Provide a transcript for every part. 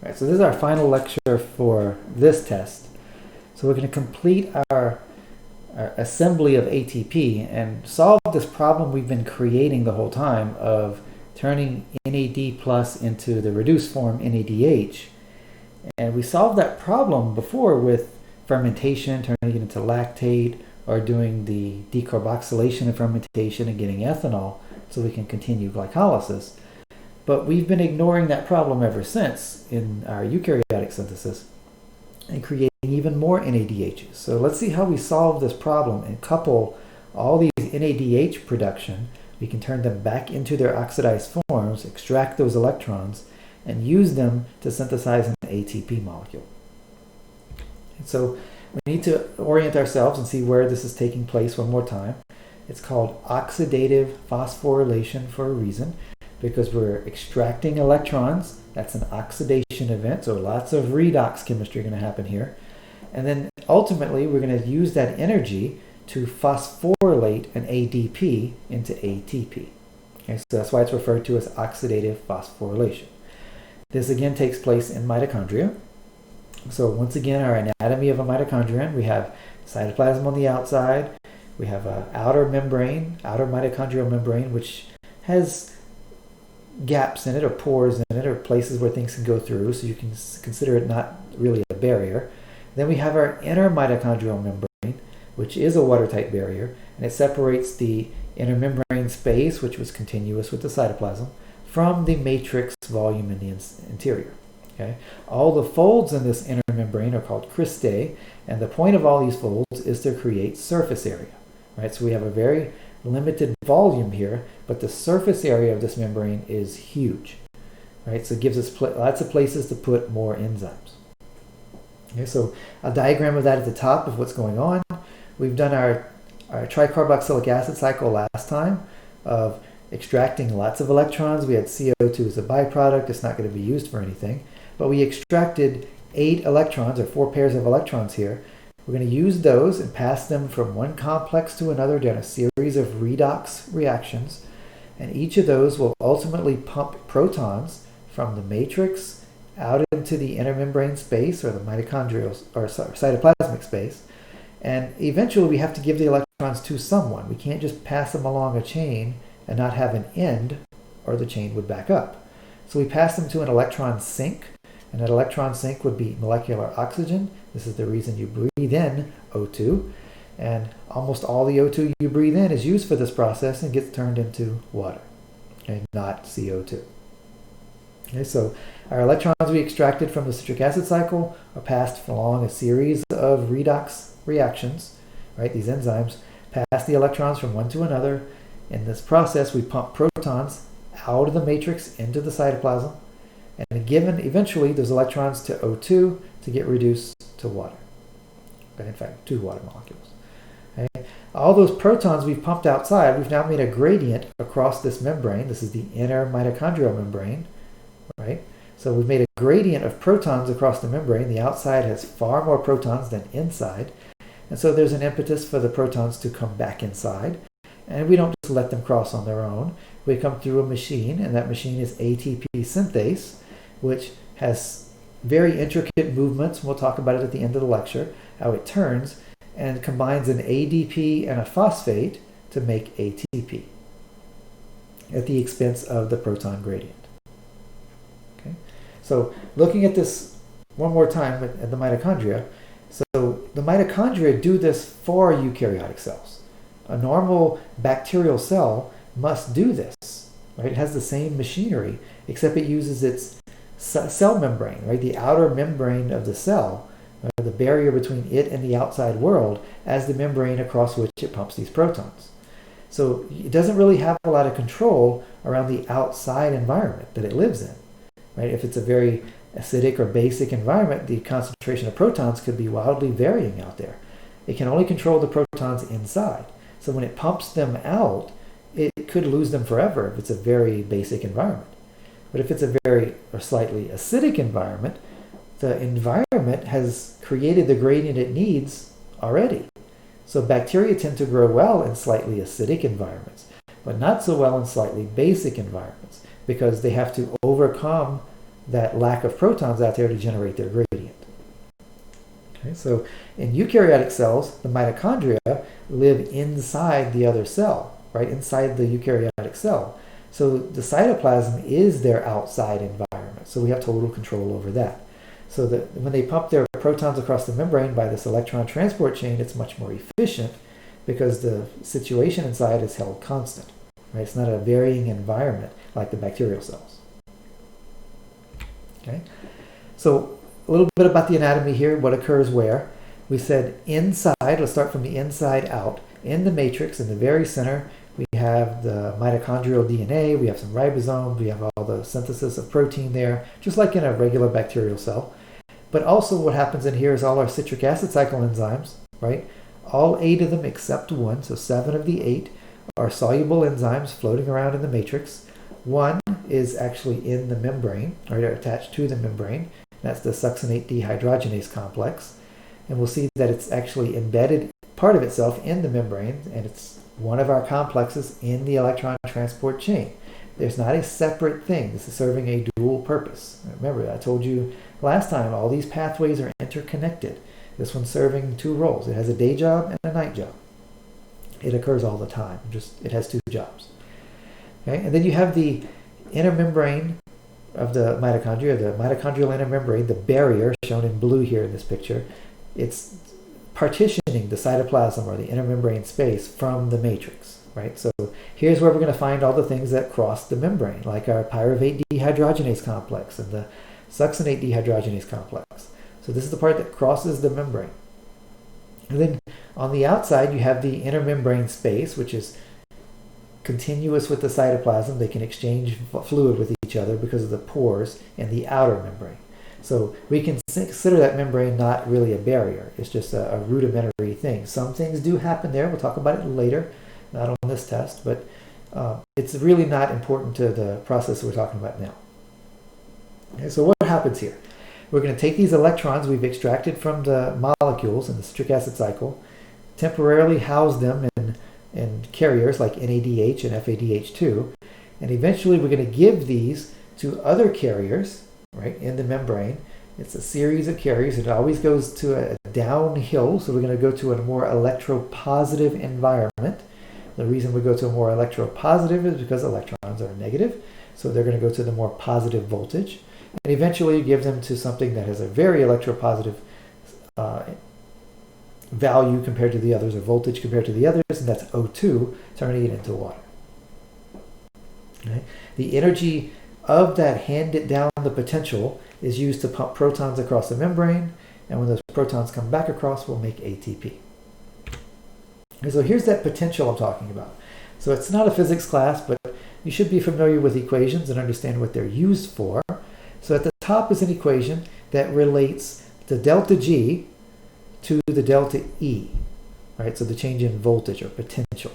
All right, so this is our final lecture for this test. So we're going to complete our assembly of ATP and solve this problem we've been creating the whole time of turning NAD plus into the reduced form NADH. And we solved that problem before with fermentation, turning it into lactate, or doing the decarboxylation of fermentation and getting ethanol so we can continue glycolysis. But we've been ignoring that problem ever since in our eukaryotic synthesis and creating even more NADHs. So let's see how we solve this problem and couple all these NADH production. We can turn them back into their oxidized forms, extract those electrons, and use them to synthesize an ATP molecule. And so we need to orient ourselves and see where this is taking place one more time. It's called oxidative phosphorylation for a reason, because we're extracting electrons. That's an oxidation event, so lots of redox chemistry going to happen here. And then ultimately we're going to use that energy to phosphorylate an ADP into ATP. Okay, so that's why it's referred to as oxidative phosphorylation. This again takes place in mitochondria. So once again, our anatomy of a mitochondrion, we have cytoplasm on the outside, we have an outer membrane, outer mitochondrial membrane, which has gaps in it or pores in it or places where things can go through, so you can consider it not really a barrier. Then we have our inner mitochondrial membrane, which is a watertight barrier, and it separates the intermembrane space, which was continuous with the cytoplasm, from the matrix volume in the interior. Okay? All the folds in this inner membrane are called cristae, and the point of all these folds is to create surface area. Right? So we have a very limited volume here, but the surface area of this membrane is huge. Right? So it gives us lots of places to put more enzymes. Okay, so a diagram of that at the top of what's going on. We've done our tricarboxylic acid cycle last time of extracting lots of electrons. We had CO2 as a byproduct. It's not going to be used for anything. But we extracted 8 electrons, or 4 pairs of electrons here. We're going to use those and pass them from one complex to another during a series of redox reactions. And each of those will ultimately pump protons from the matrix out into the intermembrane space, or the mitochondrial or cytoplasmic space. And eventually we have to give the electrons to someone. We can't just pass them along a chain and not have an end, or the chain would back up. So we pass them to an electron sink, and that electron sink would be molecular oxygen. This is the reason you breathe in O2, and almost all the O2 you breathe in is used for this process and gets turned into water, and not CO2. Okay, so our electrons we extracted from the citric acid cycle are passed along a series of redox reactions. Right? These enzymes pass the electrons from one to another. In this process, we pump protons out of the matrix into the cytoplasm, and given eventually those electrons to O2 to get reduced to water. In fact, 2 water molecules. Okay? All those protons we've pumped outside, we've now made a gradient across this membrane. This is the inner mitochondrial membrane. Right? So we've made a gradient of protons across the membrane. The outside has far more protons than inside. And so there's an impetus for the protons to come back inside. And we don't just let them cross on their own. We come through a machine, and that machine is Atp Synthase, which has very intricate movements. We'll talk about it at the end of the lecture, how it turns, and combines an ADP and a phosphate to make ATP at the expense of the proton gradient. Okay? So looking at this one more time at the mitochondria, so the mitochondria do this for eukaryotic cells. A normal bacterial cell must do this. Right? It has the same machinery, except it uses its cell membrane, right? The outer membrane of the cell, the barrier between it and the outside world, as the membrane across which it pumps these protons. So it doesn't really have a lot of control around the outside environment that it lives in. Right? If it's a very acidic or basic environment, the concentration of protons could be wildly varying out there. It can only control the protons inside. So when it pumps them out, it could lose them forever if it's a very basic environment. But if it's a very or slightly acidic environment, the environment has created the gradient it needs already. So bacteria tend to grow well in slightly acidic environments, but not so well in slightly basic environments, because they have to overcome that lack of protons out there to generate their gradient. Okay, so in eukaryotic cells, the mitochondria live inside the other cell, right, inside the eukaryotic cell. So the cytoplasm is their outside environment, so we have total control over that. So that when they pump their protons across the membrane by this electron transport chain, it's much more efficient because the situation inside is held constant. Right? It's not a varying environment like the bacterial cells. Okay? So a little bit about the anatomy here, what occurs where. We said inside, let's start from the inside out. In the matrix, in the very center, we have the mitochondrial DNA, we have some ribosomes, we have all the synthesis of protein there, just like in a regular bacterial cell. But also what happens in here is all our citric acid cycle enzymes, right? All 8 of them except 1, so 7 of the 8 are soluble enzymes floating around in the matrix. 1 is actually in the membrane, right, or attached to the membrane. That's the succinate dehydrogenase complex. And we'll see that it's actually embedded part of itself in the membrane, and it's one of our complexes in the electron transport chain. There's not a separate thing. This is serving a dual purpose. Remember, I told you last time, all these pathways are interconnected. This one's serving 2 roles. It has a day job and a night job. It occurs all the time. It has 2 jobs. Okay? And then you have the inner membrane of the mitochondria, the mitochondrial inner membrane, the barrier shown in blue here in this picture. It's partitioning the cytoplasm or the inner membrane space from the matrix, right? So here's where we're going to find all the things that cross the membrane, like our pyruvate dehydrogenase complex and the succinate dehydrogenase complex. So this is the part that crosses the membrane. And then on the outside, you have the inner membrane space, which is continuous with the cytoplasm. They can exchange fluid with each other because of the pores in the outer membrane. So we can consider that membrane not really a barrier. It's just a rudimentary thing. Some things do happen there. We'll talk about it later, not on this test, but it's really not important to the process we're talking about now. Okay, so what happens here? We're going to take these electrons we've extracted from the molecules in the citric acid cycle, temporarily house them in carriers like NADH and FADH2, and eventually we're going to give these to other carriers, right, in the membrane. It's a series of carriers. It always goes to a downhill, so we're going to go to a more electropositive environment. The reason we go to a more electropositive is because electrons are negative, so they're going to go to the more positive voltage. And eventually you give them to something that has a very electropositive value compared to the others, or voltage compared to the others, and that's O2, turning it into water. Okay? The energy of that handed down the potential is used to pump protons across the membrane, and when those protons come back across, we'll make ATP. Okay, so here's that potential I'm talking about. So it's not a physics class, but you should be familiar with equations and understand what they're used for. So at the top is an equation that relates the delta G to the delta E, right? So the change in voltage or potential.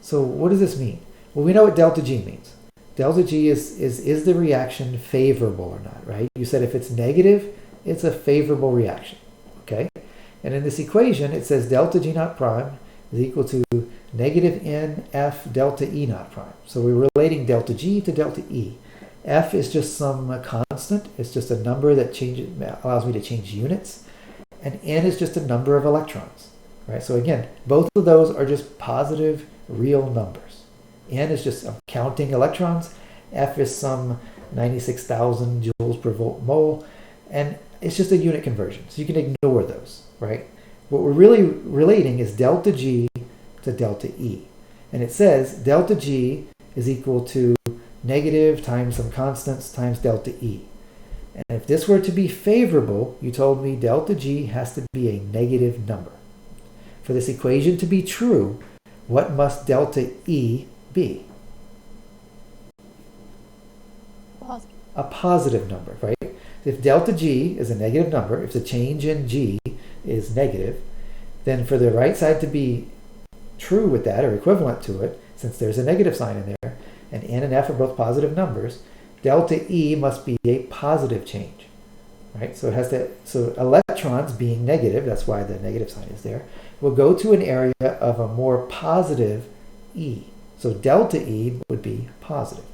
So what does this mean? Well, we know what delta G means. Delta G is the reaction favorable or not, right? You said if it's negative, it's a favorable reaction, okay? And in this equation, it says delta G naught prime is equal to negative NF delta E naught prime. So we're relating delta G to delta E. F is just some constant. It's just a number that allows me to change units. And N is just a number of electrons, right? So again, both of those are just positive real numbers. N is just counting electrons. F is some 96,000 joules per volt mole. And it's just a unit conversion. So you can ignore those, right? What we're really relating is delta G to delta E. And it says delta G is equal to negative times some constants times delta E. And if this were to be favorable, you told me delta G has to be a negative number. For this equation to be true, what must delta E be? Positive. A positive number, right? If delta G is a negative number, if the change in G is negative, then for the right side to be true with that or equivalent to it, since there's a negative sign in there, and N and F are both positive numbers, delta E must be a positive change, right? So it has to, so electrons being negative, that's why the negative sign is there, will go to an area of a more positive E. So delta E would be positive.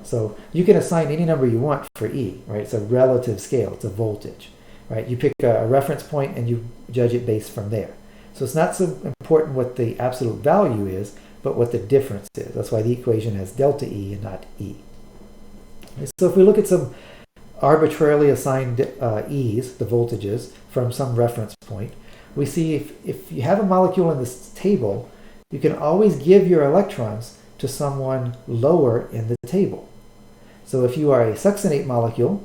So you can assign any number you want for E, right? It's a relative scale. It's a voltage, right? You pick a reference point and you judge it based from there. So it's not so important what the absolute value is, but what the difference is. That's why the equation has delta E and not E. So if we look at some arbitrarily assigned E's, the voltages, from some reference point, we see if you have a molecule in this table, you can always give your electrons to someone lower in the table. So if you are a succinate molecule,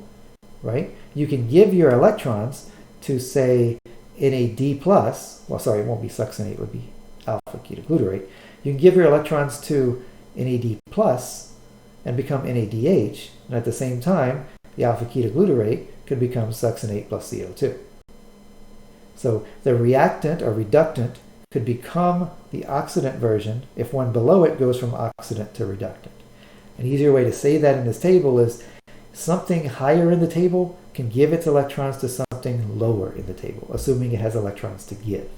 right, you can give your electrons to, say, NAD+, well, sorry, it won't be succinate, it would be alpha ketoglutarate. You can give your electrons to NAD+ and become NADH, and at the same time, the alpha ketoglutarate could become succinate plus CO2. So the reactant or reductant could become the oxidant version if one below it goes from oxidant to reductant. An easier way to say that in this table is something higher in the table can give its electrons to something lower in the table, assuming it has electrons to give.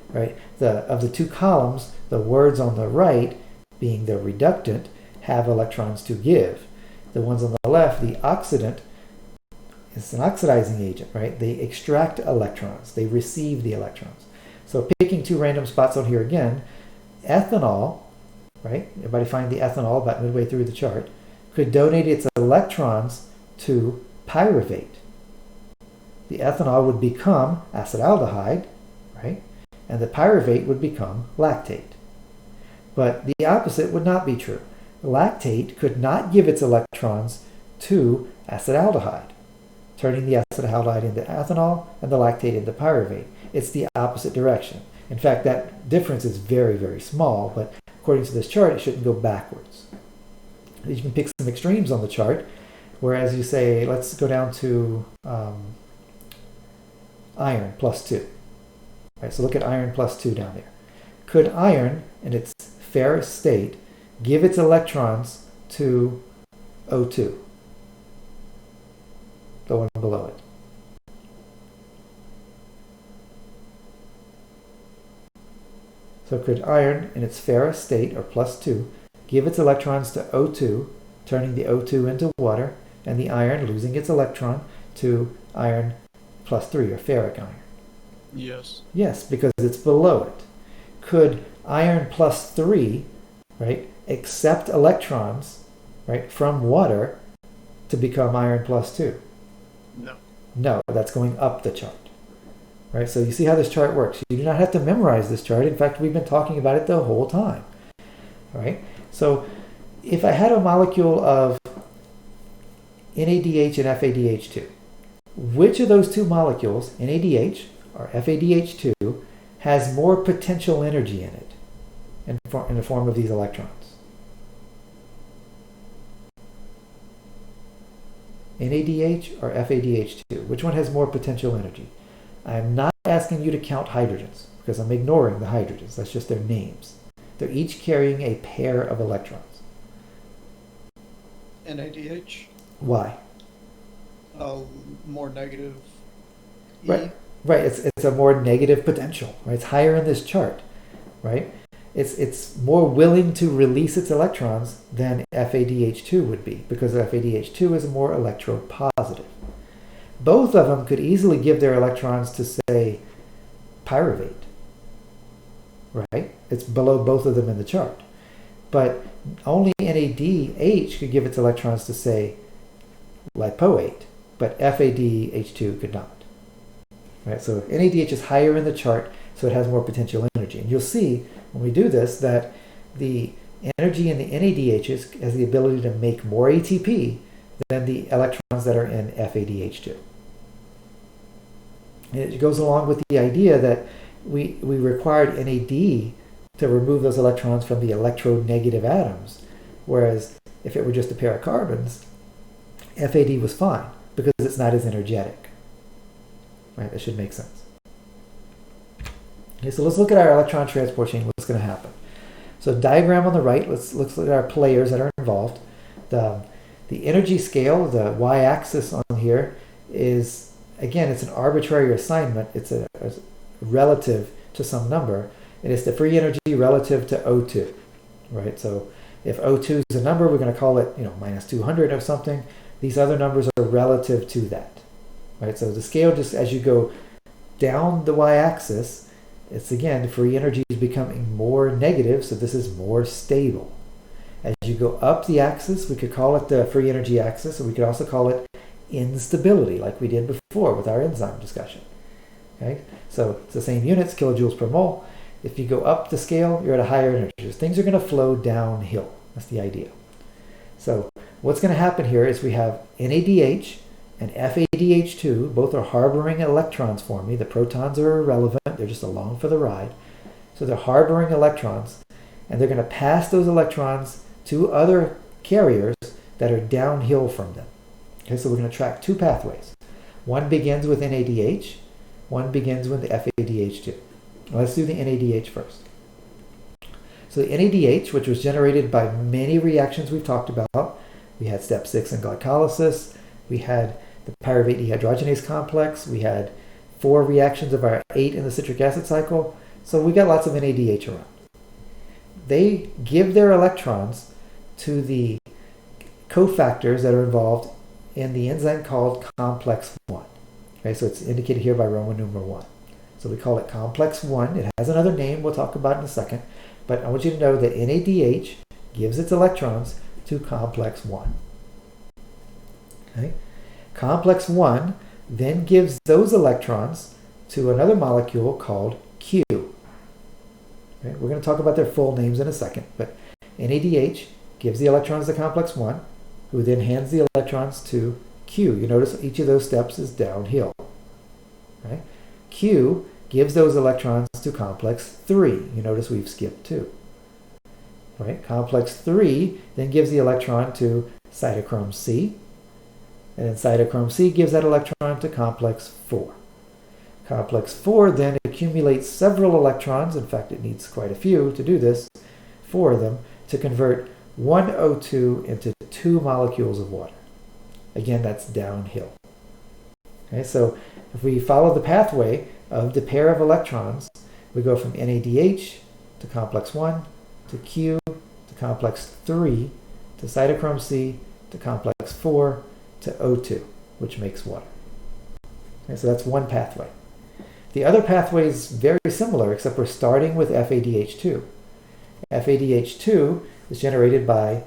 Right? Of the two columns, the words on the right, being the reductant, have electrons to give. The ones on the left, the oxidant, is an oxidizing agent, right? They extract electrons. They receive the electrons. So picking two random spots on here again, ethanol, right? Everybody find the ethanol about midway through the chart, could donate its electrons to pyruvate. The ethanol would become acetaldehyde, right? And the pyruvate would become lactate. But the opposite would not be true. Lactate could not give its electrons to acetaldehyde, turning the acetaldehyde into ethanol and the lactate into pyruvate. It's the opposite direction. In fact, that difference is very, very small, but according to this chart, it shouldn't go backwards. You can pick some extremes on the chart, whereas you say, let's go down to iron plus 2. Right, so look at iron plus 2 down there. Could iron, in its ferrous state, give its electrons to O2, the one below it? So could iron, in its ferrous state, or plus 2, give its electrons to O2, turning the O2 into water, and the iron losing its electron to iron plus 3, or ferric iron? Yes. Yes, because it's below it. Could iron plus 3, right, accept electrons, right, from water to become iron plus 2? No. No, that's going up the chart. Right, so you see how this chart works. You do not have to memorize this chart. In fact, we've been talking about it the whole time. All right, so if I had a molecule of NADH and FADH2, which of those two molecules, NADH or FADH2, has more potential energy in it in the form of these electrons? NADH or FADH2? Which one has more potential energy? I'm not asking you to count hydrogens, because I'm ignoring the hydrogens. That's just their names. They're each carrying a pair of electrons. NADH, Why? more negative. E. Right. It's a more negative potential. Right. It's higher in this chart. Right. It's more willing to release its electrons than FADH2 would be, because FADH2 is more electropositive. Both of them could easily give their electrons to, say, pyruvate, right? It's below both of them in the chart. But only NADH could give its electrons to, say, lipoate, but FADH2 could not. Right? So NADH is higher in the chart, so it has more potential energy. And you'll see when we do this that the energy in the NADHs has the ability to make more ATP than the electrons that are in FADH2. And it goes along with the idea that we required NAD to remove those electrons from the electronegative atoms, whereas if it were just a pair of carbons, FAD was fine because it's not as energetic. Right? That should make sense. Okay, so let's look at our electron transport chain. What's going to happen? So diagram on the right. Let's look at our players that are involved. The energy scale, the y-axis on here, is, again, it's an arbitrary assignment. It's a relative to some number. And it's the free energy relative to O2, right? So If O2 is a number, we're going to call it, minus 200 or something. These other numbers are relative to that, right? So the scale, just as you go down the y-axis, it's again, free energy is becoming more negative, so this is more stable. As you go up the axis, we could call it the free energy axis, or we could also call it instability, like we did before with our enzyme discussion. Okay, so it's the same units, kilojoules per mole. If you go up the scale, you're at a higher energy. Things are going to flow downhill. That's the idea. So what's going to happen here is we have NADH and FADH2. Both are harboring electrons for me. The protons are irrelevant. They're just along for the ride. So they're harboring electrons, and they're going to pass those electrons to other carriers that are downhill from them. Okay, so we're going to track two pathways. One begins with NADH. One begins with the FADH2. Let's do the NADH first. So the NADH, which was generated by many reactions we've talked about, we had step 6 in glycolysis, we had the pyruvate dehydrogenase complex, we had 4 reactions of our 8 in the citric acid cycle, so we got lots of NADH around. They give their electrons to the cofactors that are involved in the enzyme called complex 1. Okay, so it's indicated here by Roman numeral 1. So we call it complex 1. It has another name we'll talk about in a second. But I want you to know that NADH gives its electrons to complex 1. Okay? Complex 1 then gives those electrons to another molecule called Q. Okay? We're going to talk about their full names in a second. But NADH gives the electrons to complex 1, who then hands the electrons to Q. You notice each of those steps is downhill. Right? Q gives those electrons to complex 3. You notice we've skipped 2. Right? Complex 3 then gives the electron to cytochrome C, and then cytochrome C gives that electron to complex 4. Complex 4 then accumulates several electrons, in fact it needs quite a few to do this, 4 of them, to convert one O2 into 2 molecules of water. Again, that's downhill. Okay, so if we follow the pathway of the pair of electrons, we go from NADH to complex 1 to Q to complex 3 to cytochrome C to complex 4 to O2, which makes water. Okay, so that's one pathway. The other pathway is very similar, except we're starting with FADH2. FADH2 is generated by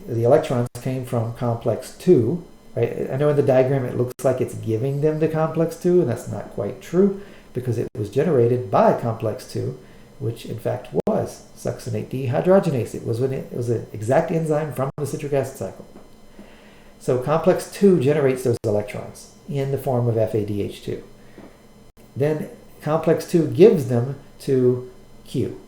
the electrons came from complex 2. Right? I know in the diagram it looks like it's giving them the complex 2, and that's not quite true because it was generated by complex 2, which in fact was succinate dehydrogenase. It was an exact enzyme from the citric acid cycle. So complex 2 generates those electrons in the form of FADH2. Then complex 2 gives them to Q.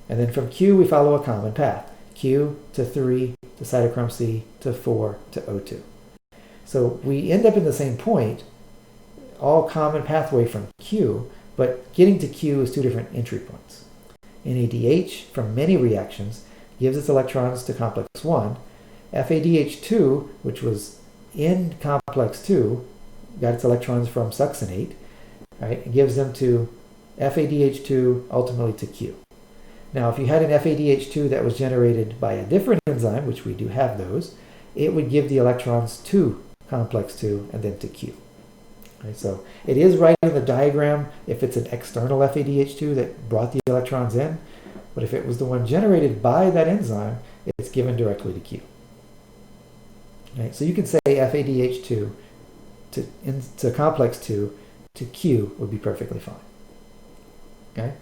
And then from Q we follow a common path. Q to 3 to cytochrome C to 4 to O2. So we end up in the same point, all common pathway from Q, but getting to Q is 2 different entry points. NADH, from many reactions, gives its electrons to complex 1. FADH2, which was in complex 2, got its electrons from succinate, right? It gives them to FADH2, ultimately to Q. Now, if you had an FADH2 that was generated by a different enzyme, which we do have those, it would give the electrons to complex 2 and then to Q. Okay, so it is right in the diagram if it's an external FADH2 that brought the electrons in, but if it was the one generated by that enzyme, it's given directly to Q. Okay, so you can say FADH2 to complex 2 to Q would be perfectly fine. Okay?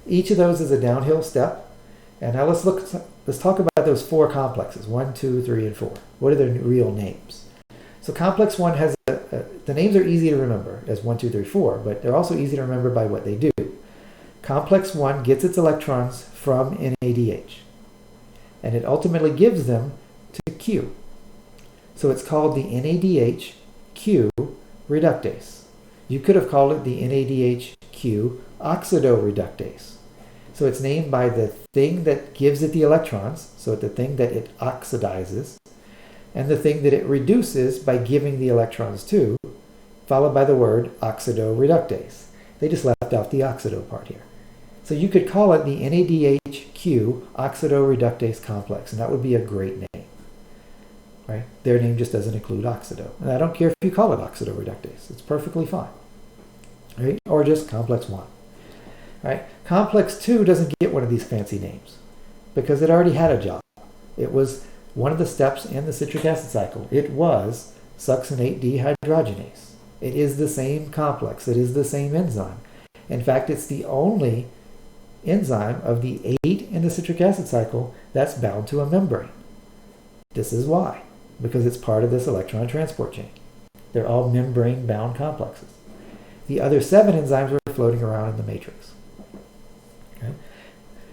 Each of those is a downhill step. And now let's talk about those 4 complexes, 1, 2, 3, and 4. What are their real names? So complex 1 has the names are easy to remember as 1, 2, 3, 4, but they're also easy to remember by what they do. Complex 1 gets its electrons from NADH, and it ultimately gives them to Q. So it's called the NADH-Q reductase. You could have called it the NADH-Q oxidoreductase. So it's named by the thing that gives it the electrons, so the thing that it oxidizes, and the thing that it reduces by giving the electrons to, followed by the word oxidoreductase. They just left out the oxido part here. So you could call it the NADHQ oxidoreductase complex, and that would be a great name. Right? Their name just doesn't include oxido. And I don't care if you call it oxidoreductase. It's perfectly fine. Right? Or just complex 1. Right? Complex 2 doesn't get one of these fancy names because it already had a job. It was one of the steps in the citric acid cycle. It was succinate dehydrogenase. It is the same complex. It is the same enzyme. In fact, it's the only enzyme of the 8 in the citric acid cycle that's bound to a membrane. This is why, because it's part of this electron transport chain. They're all membrane-bound complexes. The other 7 enzymes are floating around in the matrix. Okay?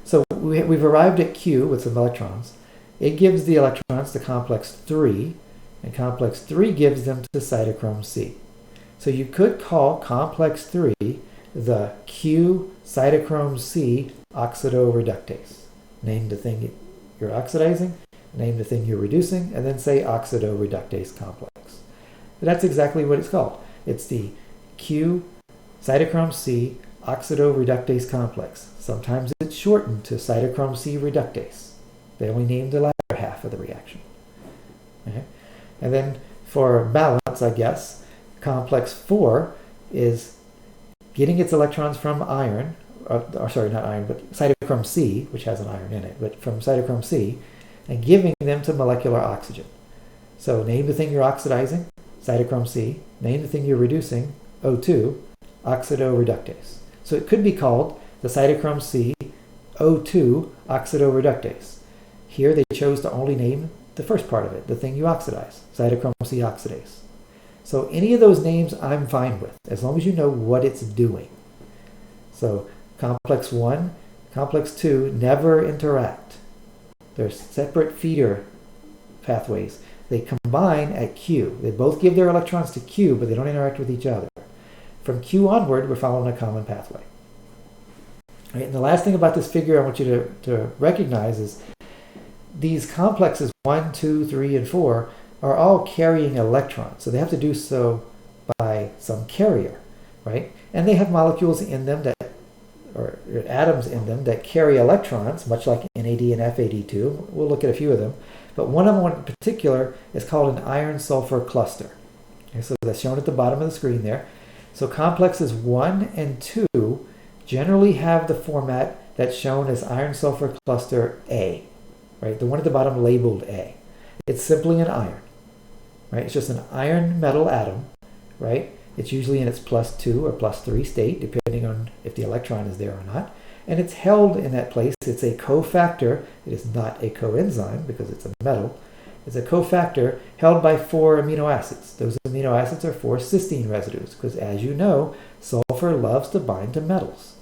So we've arrived at Q with some electrons. It gives the electrons to complex 3, and complex 3 gives them to cytochrome C. So you could call complex 3 the Q cytochrome C oxidoreductase. Name the thing you're oxidizing, name the thing you're reducing, and then say oxidoreductase complex. But that's exactly what it's called. It's the Q cytochrome C oxidoreductase complex. Sometimes it's shortened to cytochrome C reductase. They only named the latter half of the reaction. Okay? And then for balance, I guess, complex 4 is getting its electrons from iron, or sorry, not iron, but cytochrome C, which has an iron in it, but from cytochrome C, and giving them to molecular oxygen. So name the thing you're oxidizing, cytochrome C. Name the thing you're reducing, O2, oxidoreductase. So it could be called the cytochrome C O2 oxidoreductase. Here they chose to only name the first part of it, the thing you oxidize, cytochrome C oxidase. So any of those names I'm fine with, as long as you know what it's doing. So complex 1, complex 2 never interact. They're separate feeder pathways. They combine at Q. They both give their electrons to Q, but they don't interact with each other. From Q onward, we're following a common pathway. Right? And the last thing about this figure I want you to recognize is these complexes 1, 2, 3, and 4 are all carrying electrons. So they have to do so by some carrier, right? And they have molecules in them that, or atoms in them that carry electrons, much like NAD and FAD2. We'll look at a few of them. But one of them in particular is called an iron-sulfur cluster. Okay, so that's shown at the bottom of the screen there. So complexes 1 and 2 generally have the format that's shown as iron-sulfur cluster A, right? The one at the bottom labeled A. It's simply an iron, right? It's just an iron metal atom, right? It's usually in its +2 or +3 state, depending on if the electron is there or not. And it's held in that place. It's a cofactor. It is not a coenzyme because it's a metal. It's a cofactor held by 4 amino acids. Those amino acids are 4 cysteine residues because, as you know, sulfur loves to bind to metals,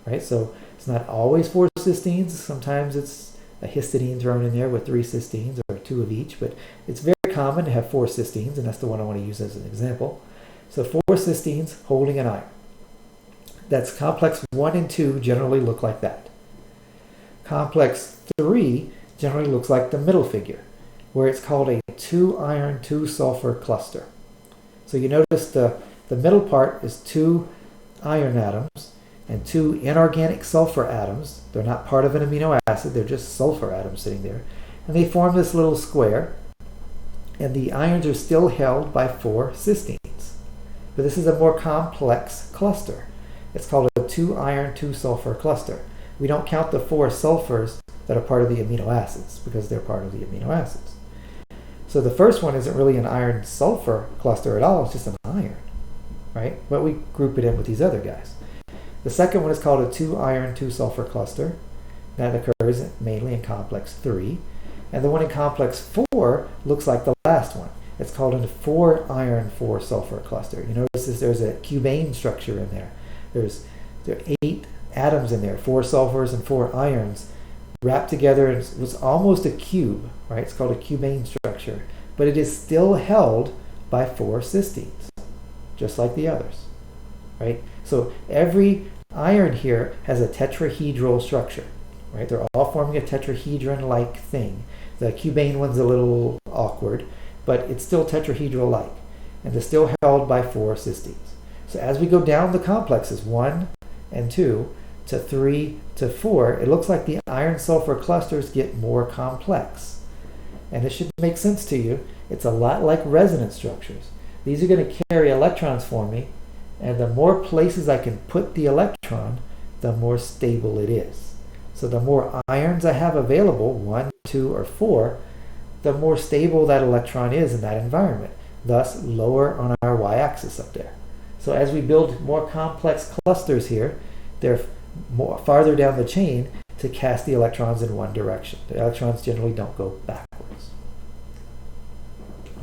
right? So it's not always 4 cysteines. Sometimes it's a histidine thrown in there with 3 cysteines or 2 of each, but it's very common to have 4 cysteines, and that's the one I want to use as an example. So 4 cysteines holding an iron. That's complex 1 and 2 generally look like that. Complex 3 generally looks like the middle figure, where it's called a 2-iron, 2-sulfur cluster. So you notice the middle part is 2 iron atoms and 2 inorganic sulfur atoms. They're not part of an amino acid, they're just sulfur atoms sitting there. And they form this little square, and the ions are still held by 4 cysteines. But this is a more complex cluster. It's called a 2-iron, 2-sulfur cluster. We don't count the 4 sulfurs that are part of the amino acids because they're part of the amino acids. So the first one isn't really an iron-sulfur cluster at all, it's just an iron, right? But we group it in with these other guys. The second one is called a 2-iron, 2-sulfur cluster. That occurs mainly in complex 3. And the one in complex 4 looks like the last one. It's called a 4-iron, 4-sulfur cluster. You notice there's a cubane structure in there. There are 8 atoms in there, 4 sulfurs and 4 irons, wrapped together, and it's almost a cube, right? It's called a cubane structure. But it is still held by 4 cysteines, just like the others, right? So every iron here has a tetrahedral structure, right? They're all forming a tetrahedron-like thing. The cubane one's a little awkward, but it's still tetrahedral-like, and they're still held by 4 cysteines. So as we go down the complexes, 1 and 2, to 3 to 4, it looks like the iron-sulfur clusters get more complex. And this should make sense to you. It's a lot like resonance structures. These are going to carry electrons for me, and the more places I can put the electron, the more stable it is. So the more ions I have available, 1, 2, or 4, the more stable that electron is in that environment, thus lower on our y-axis up there. So as we build more complex clusters here, they're farther down the chain to cast the electrons in one direction. The electrons generally don't go backwards.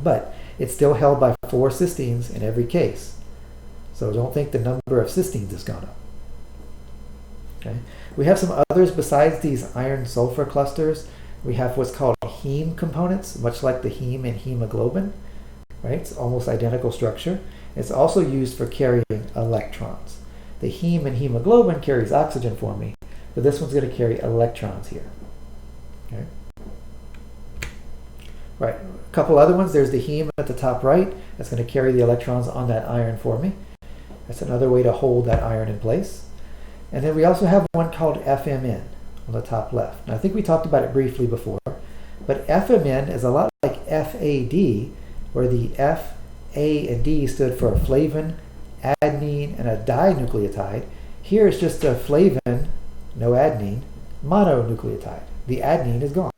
But it's still held by 4 cysteines in every case. So don't think the number of cysteines has gone up. Okay. We have some others besides these iron-sulfur clusters. We have what's called heme components, much like the heme in hemoglobin. Right? It's almost identical structure. It's also used for carrying electrons. The heme in hemoglobin carries oxygen for me, but this one's going to carry electrons here. Okay. Right. A couple other ones. There's the heme at the top right. That's going to carry the electrons on that iron for me. That's another way to hold that iron in place. And then we also have one called FMN on the top left. Now, I think we talked about it briefly before, but FMN is a lot like FAD, where the F, A, and D stood for flavin, adenine, and a dinucleotide. Here it's just a flavin, no adenine, mononucleotide. The adenine is gone.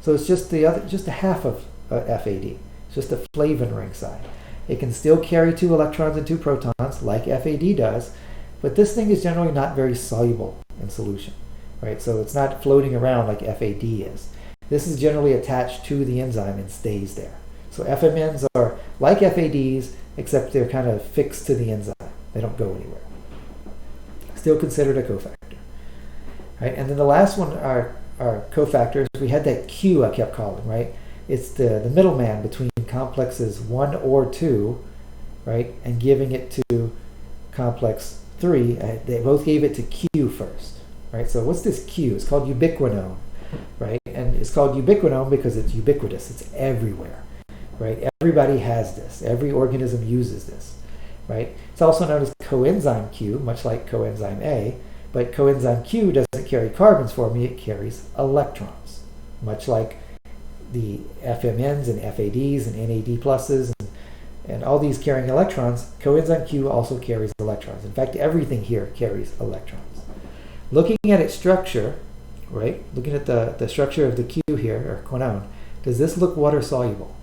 So it's just just a half of FAD. It's just a flavin ringside. It can still carry 2 electrons and 2 protons like FAD does, but this thing is generally not very soluble in solution, right? So it's not floating around like FAD is. This is generally attached to the enzyme and stays there. So FMNs are like FADs, except they're kind of fixed to the enzyme. They don't go anywhere. Still considered a cofactor. Right? And then the last one are cofactors. We had that Q I kept calling, right? It's the middleman between complexes 1 or 2, right? And giving it to complex 3. They both gave it to Q first, right? So what's this Q? It's called ubiquinone, right? And it's called ubiquinone because it's ubiquitous. It's everywhere. Right? Everybody has this. Every organism uses this. Right? It's also known as coenzyme Q, much like coenzyme A, but coenzyme Q doesn't carry carbons for me, it carries electrons. Much like the FMNs and FADs and NAD pluses and all these carrying electrons, coenzyme Q also carries electrons. In fact, everything here carries electrons. Looking at its structure, right? Looking at the structure of the Q here, or quinone, does this look water soluble?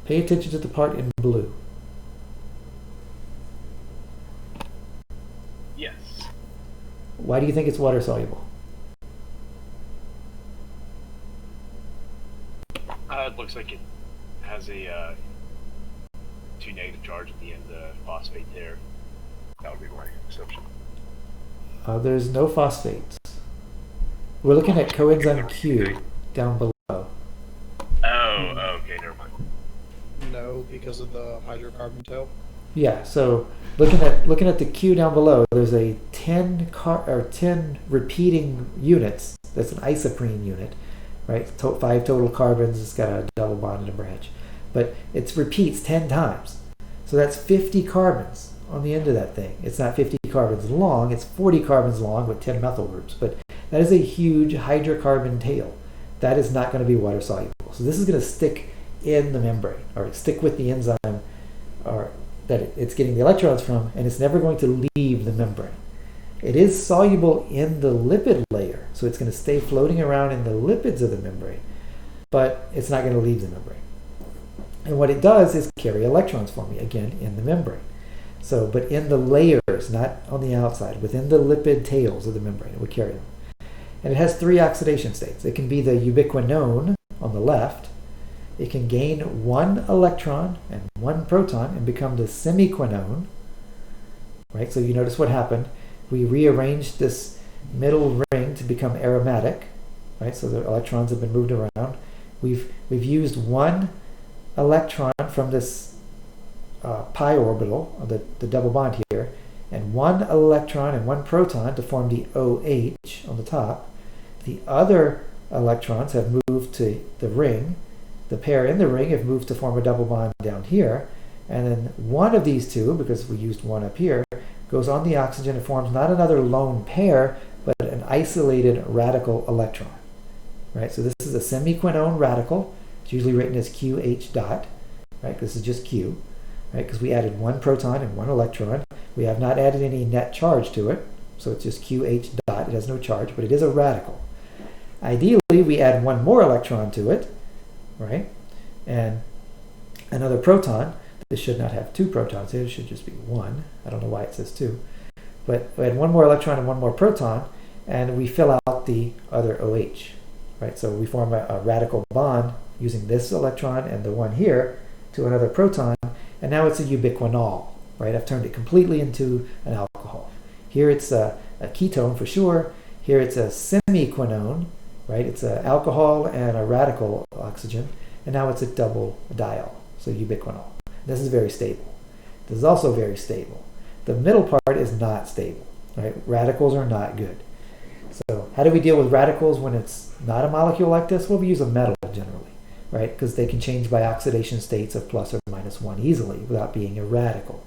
Pay attention to the part in blue. Yes. Why do you think it's water soluble? It looks like it has a 2 negative charge at the end of the phosphate there. That would be my assumption. There's no phosphates. We're looking at coenzyme Q down below. Oh, okay, never mind. No, because of the hydrocarbon tail. Yeah, so looking at the Q down below, there's a 10 repeating units. That's an isoprene unit, right? 5 total carbons. It's got a double bond and a branch, but it repeats 10 times. So that's 50 carbons on the end of that thing. It's not 50 carbons long. It's 40 carbons long with 10 methyl groups. But that is a huge hydrocarbon tail. That is not going to be water soluble. So this is going to stick in the membrane, or stick with the enzyme, or that it's getting the electrons from, and it's never going to leave the membrane. It is soluble in the lipid layer, so it's going to stay floating around in the lipids of the membrane, but it's not going to leave the membrane. And what it does is carry electrons for me, again, in the membrane. So, but in the layers, not on the outside, within the lipid tails of the membrane, it would carry them. And it has 3 oxidation states. It can be the ubiquinone on the left. It can gain 1 electron and 1 proton and become the semiquinone, right? So you notice what happened. We rearranged this middle ring to become aromatic, right? So the electrons have been moved around. We've used 1 electron from this pi orbital, the double bond here, and 1 electron and 1 proton to form the OH on the top. The other electrons have moved to the ring. The pair in the ring have moved to form a double bond down here, And then one of these two, because we used one up here, goes on the oxygen and forms not another lone pair, but an isolated radical electron. Right? So this is a semiquinone radical. It's usually written as QH dot. Right? This is just Q. Right? Because we added one proton and one electron. We have not added any net charge to it. So it's just QH dot. It has no charge, but it is a radical. Ideally, we add one more electron to it. Right? And another proton. This should not have two protons here. It should just be one. I don't know why it says two. But we add one more electron and one more proton, and we fill out the other OH. Right? So we form a radical bond using this electron and the one here to another proton, and now it's a ubiquinol. Right? I've turned it completely into an alcohol. Here it's a ketone for sure. Here it's a semiquinone. Right? It's an alcohol and a radical oxygen, and now it's a double diol. So ubiquinol. This is very stable. This is also very stable. The middle part is not stable. Right? Radicals are not good. So how do we deal with radicals when it's not a molecule like this? Well, we use a metal generally, right? Because they can change by oxidation states of plus or minus 1 easily without being a radical.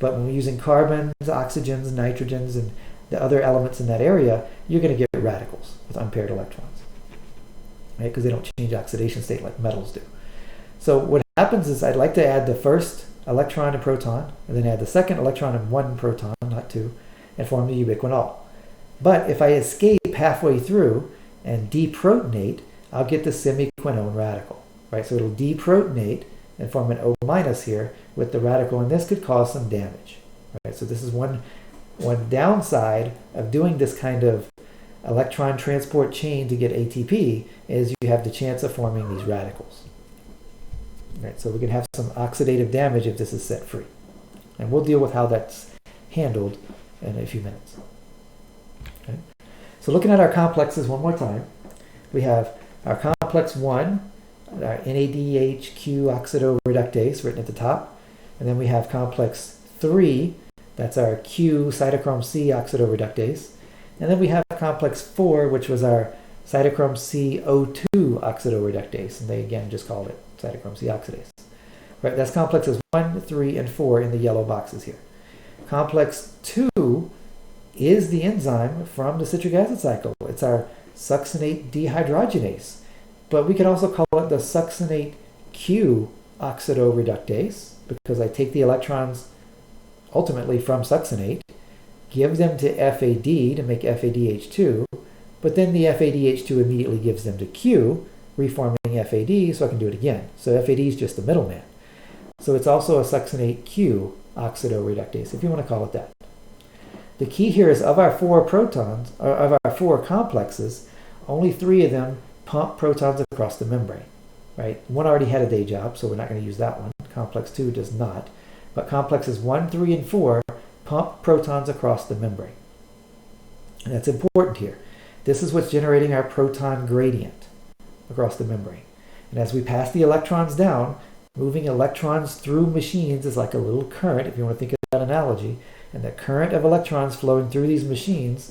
But when we're using carbons, oxygens, nitrogens, and the other elements in that area, you're going to get radicals with unpaired electrons, right? Because they don't change oxidation state like metals do. So what happens is I'd like to add the first electron and proton, and then add the second electron and one proton, not two, and form the ubiquinol. But if I escape halfway through and deprotonate, I'll get the semiquinone radical, right? So it'll deprotonate and form an O minus here with the radical, and this could cause some damage, right? So this is one downside of doing this kind of electron transport chain to get ATP is you have the chance of forming these radicals. Right, so we can have some oxidative damage if this is set free. And we'll deal with how that's handled in a few minutes. Okay. So looking at our complexes one more time, we have our complex 1, our NADHQ oxidoreductase written at the top. And then we have complex 3, that's our Q cytochrome C oxidoreductase. And then we have complex 4, which was our cytochrome C O2 oxidoreductase. And they again just called it cytochrome C oxidase. Right, that's complexes 1, 3, and 4 in the yellow boxes here. Complex 2 is the enzyme from the citric acid cycle. It's our succinate dehydrogenase. But we could also call it the succinate Q oxidoreductase because I take the electrons ultimately from succinate, give them to FAD to make FADH2, but then the FADH2 immediately gives them to Q, reforming FAD, so I can do it again. So FAD is just the middleman. So it's also a succinate Q oxidoreductase, if you want to call it that. The key here is of our 4 protons, or of our 4 complexes, only 3 of them pump protons across the membrane. Right? One already had a day job, so we're not going to use that one. Complex 2 does not. But complexes 1, 3, and 4 pump protons across the membrane. And that's important here. This is what's generating our proton gradient across the membrane. And as we pass the electrons down, moving electrons through machines is like a little current, if you want to think of that analogy. And the current of electrons flowing through these machines,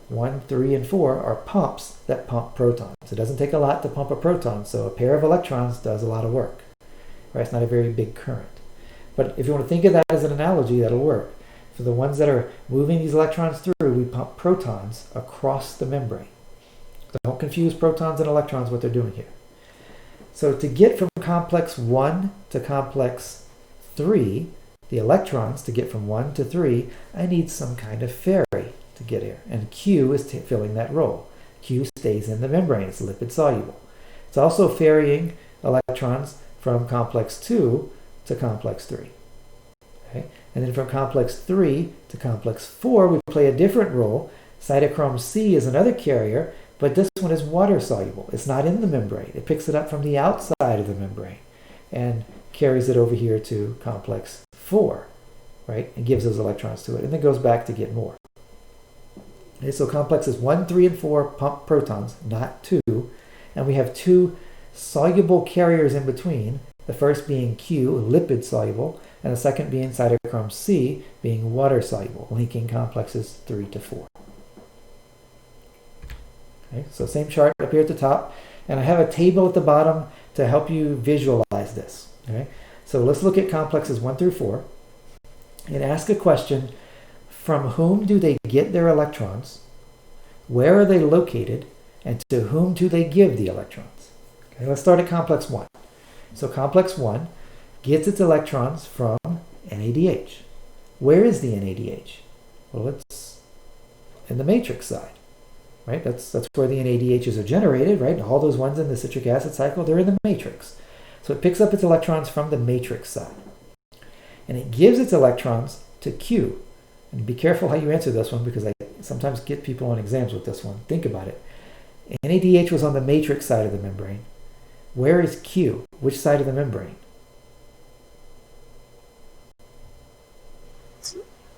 1, 3, and 4, are pumps that pump protons. It doesn't take a lot to pump a proton, so a pair of electrons does a lot of work. Right? It's not a very big current. But if you want to think of that as an analogy, that'll work. For the ones that are moving these electrons through, we pump protons across the membrane. So don't confuse protons and electrons, what they're doing here. So to get from complex 1 to complex 3, the electrons, to get from 1 to 3, I need some kind of ferry to get here. And Q is filling that role. Q stays in the membrane. It's lipid soluble. It's also ferrying electrons from complex 2 to complex 3. Okay? And then from complex 3 to complex 4, we play a different role. Cytochrome C is another carrier, but this one is water soluble. It's not in the membrane. It picks it up from the outside of the membrane and carries it over here to complex 4, right? And gives those electrons to it, and then goes back to get more. Okay, so complexes 1, 3, and 4 pump protons, not 2, and we have 2 soluble carriers in between, the first being Q, lipid soluble, and the second being cytochrome C, being water soluble, linking complexes 3 to 4. Okay, so same chart up here at the top, and I have a table at the bottom to help you visualize this. Okay? So let's look at complexes 1 through 4 and ask a question: from whom do they get their electrons? Where are they located? And to whom do they give the electrons? Okay, let's start at complex 1. So complex 1 gets its electrons from NADH. Where is the NADH? Well, it's in the matrix side, right? That's where the NADHs are generated, right? All those ones in the citric acid cycle, they're in the matrix. So it picks up its electrons from the matrix side. And it gives its electrons to Q. And be careful how you answer this one, because I sometimes get people on exams with this one. Think about it. NADH was on the matrix side of the membrane. Where is Q? Which side of the membrane?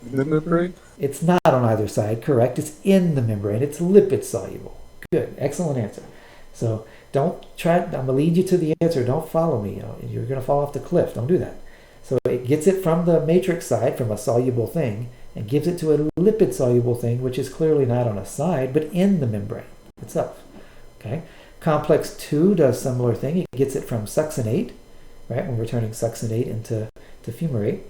In the membrane? It's not on either side, correct. It's in the membrane. It's lipid soluble. Good, excellent answer. So don't try, I'm going to lead you to the answer. Don't follow me. You're going to fall off the cliff. Don't do that. So it gets it from the matrix side, from a soluble thing, and gives it to a lipid soluble thing, which is clearly not on a side, but in the membrane itself. Okay. Complex 2 does similar thing. It gets it from succinate, right, when we're turning succinate into fumarate.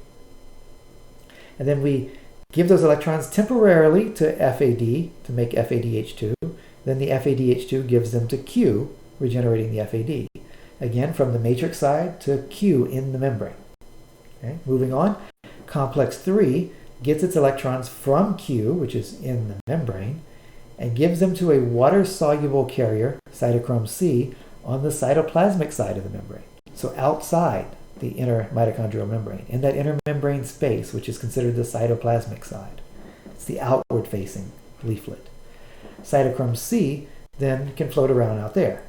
And then we give those electrons temporarily to FAD to make FADH2. Then the FADH2 gives them to Q, regenerating the FAD. Again, from the matrix side to Q in the membrane. Okay. Moving on, complex 3 gets its electrons from Q, which is in the membrane, and gives them to a water-soluble carrier, cytochrome C, on the cytoplasmic side of the membrane. So outside the inner mitochondrial membrane, in that intermembrane space, which is considered the cytoplasmic side. It's the outward-facing leaflet. Cytochrome C then can float around out there.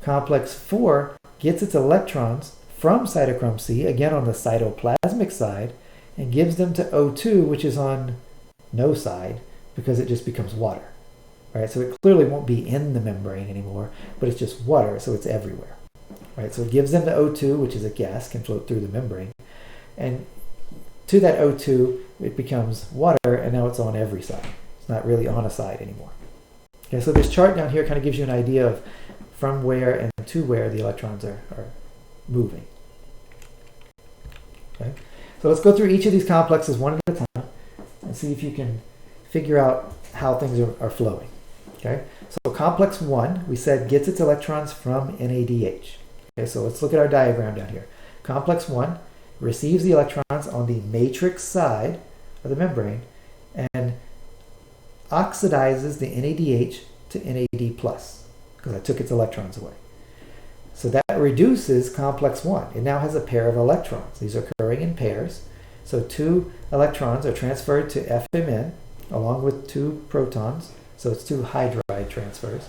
Complex 4 gets its electrons from cytochrome C, again on the cytoplasmic side, and gives them to O2, which is on no side, because it just becomes water. Right? So it clearly won't be in the membrane anymore, but it's just water, so it's everywhere. Right? So it gives them to O2, which is a gas, can float through the membrane. And to that O2, it becomes water, and now it's on every side. It's not really on a side anymore. Okay, so this chart down here kind of gives you an idea of from where and to where the electrons are moving. Okay? So let's go through each of these complexes one at a time and see if you can figure out how things are flowing. Okay? So complex 1, we said, gets its electrons from NADH. Okay, so let's look at our diagram down here. Complex 1 receives the electrons on the matrix side of the membrane and oxidizes the NADH to NAD+, because I took its electrons away. So that reduces complex 1. It now has a pair of electrons. These are occurring in pairs. So 2 electrons are transferred to FMN along with 2 protons. So it's 2 hydride transfers.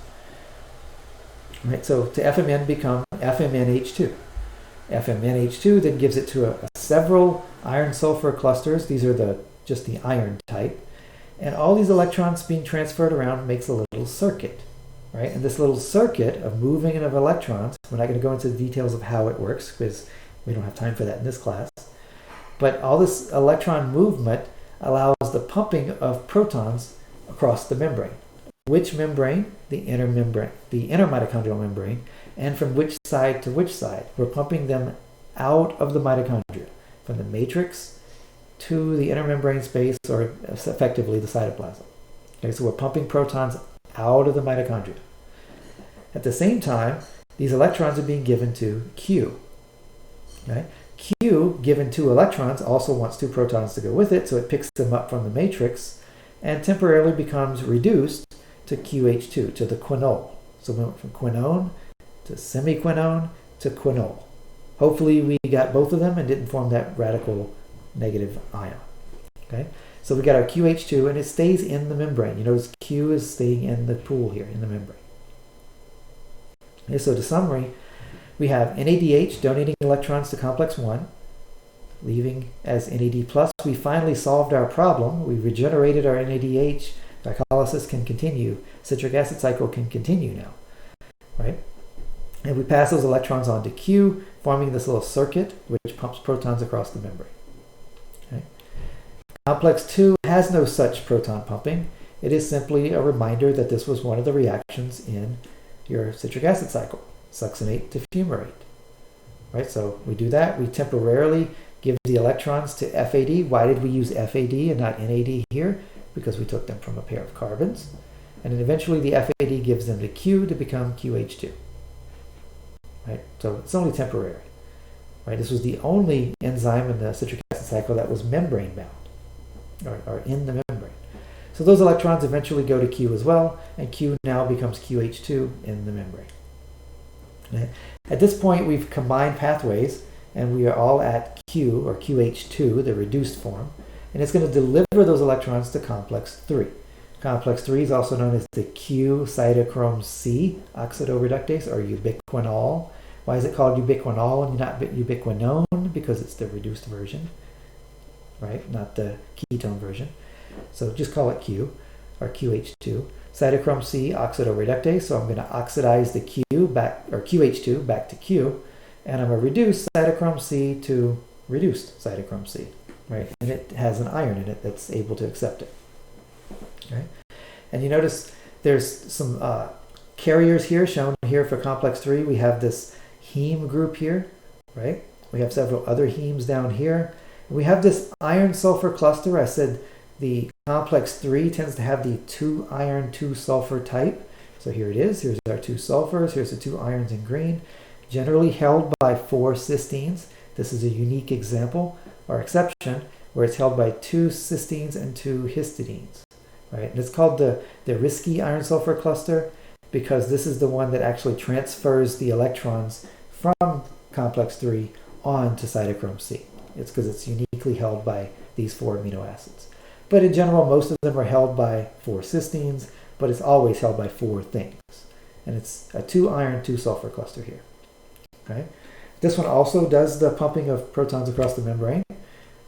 Right, so to FMN become FMNH2. FMNH2 then gives it to several iron-sulfur clusters. These are just the iron type. And all these electrons being transferred around makes a little circuit. Right? And this little circuit of moving of electrons, we're not going to go into the details of how it works because we don't have time for that in this class. But all this electron movement allows the pumping of protons across the membrane. Which membrane? The inner membrane, the inner mitochondrial membrane. And from which side to which side? We're pumping them out of the mitochondria, from the matrix to the inner membrane space, or effectively the cytoplasm. Okay, so we're pumping protons out of the mitochondria. At the same time, these electrons are being given to Q. Okay? Q, given 2 electrons, also wants 2 protons to go with it, so it picks them up from the matrix and temporarily becomes reduced to QH2, to the quinol. So we went from quinone to semiquinone to quinol. Hopefully we got both of them and didn't form that radical negative ion. Okay? So we got our QH2, and it stays in the membrane. You notice Q is staying in the pool here, in the membrane. Okay, so to summary, we have NADH donating electrons to complex 1, leaving as NAD+. We finally solved our problem. We regenerated our NADH. Glycolysis can continue. Citric acid cycle can continue now. Right? And we pass those electrons on to Q, forming this little circuit which pumps protons across the membrane. Okay? Complex 2 has no such proton pumping. It is simply a reminder that this was one of the reactions in your citric acid cycle, succinate to fumarate. right? So we do that. We temporarily give the electrons to FAD. Why did we use FAD and not NAD here? Because we took them from a pair of carbons. And then eventually the FAD gives them to Q to become QH2. Right? So it's only temporary. Right? This was the only enzyme in the citric acid cycle that was membrane bound, or in the membrane. So those electrons eventually go to Q as well, and Q now becomes QH2 in the membrane. Okay? At this point, we've combined pathways, and we are all at Q, or QH2, the reduced form, and it's going to deliver those electrons to complex 3. Complex 3 is also known as the Q cytochrome C oxidoreductase, or ubiquinol. Why is it called ubiquinol and not ubiquinone? Because it's the reduced version, right? Not the ketone version. So just call it Q, or QH2. Cytochrome C oxidoreductase, so I'm going to oxidize the Q back, or QH2 back to Q, and I'm going to reduce cytochrome C to reduced cytochrome C, right? And it has an iron in it that's able to accept it. Okay? And you notice there's some carriers here shown here for complex 3. We have this heme group here, right? We have several other hemes down here. We have this iron sulfur cluster. I said the complex 3 tends to have the 2 iron 2 sulfur type. So here it is. Here's our 2 sulfurs. Here's the 2 irons in green. Generally held by 4 cysteines. This is a unique example or exception where it's held by 2 cysteines and 2 histidines. Right? And it's called the risky iron sulfur cluster because this is the one that actually transfers the electrons from complex 3 on to cytochrome C. It's because it's uniquely held by these 4 amino acids. But in general, most of them are held by 4 cysteines, but it's always held by 4 things. And it's a 2 iron 2 sulfur cluster here. Okay? This one also does the pumping of protons across the membrane.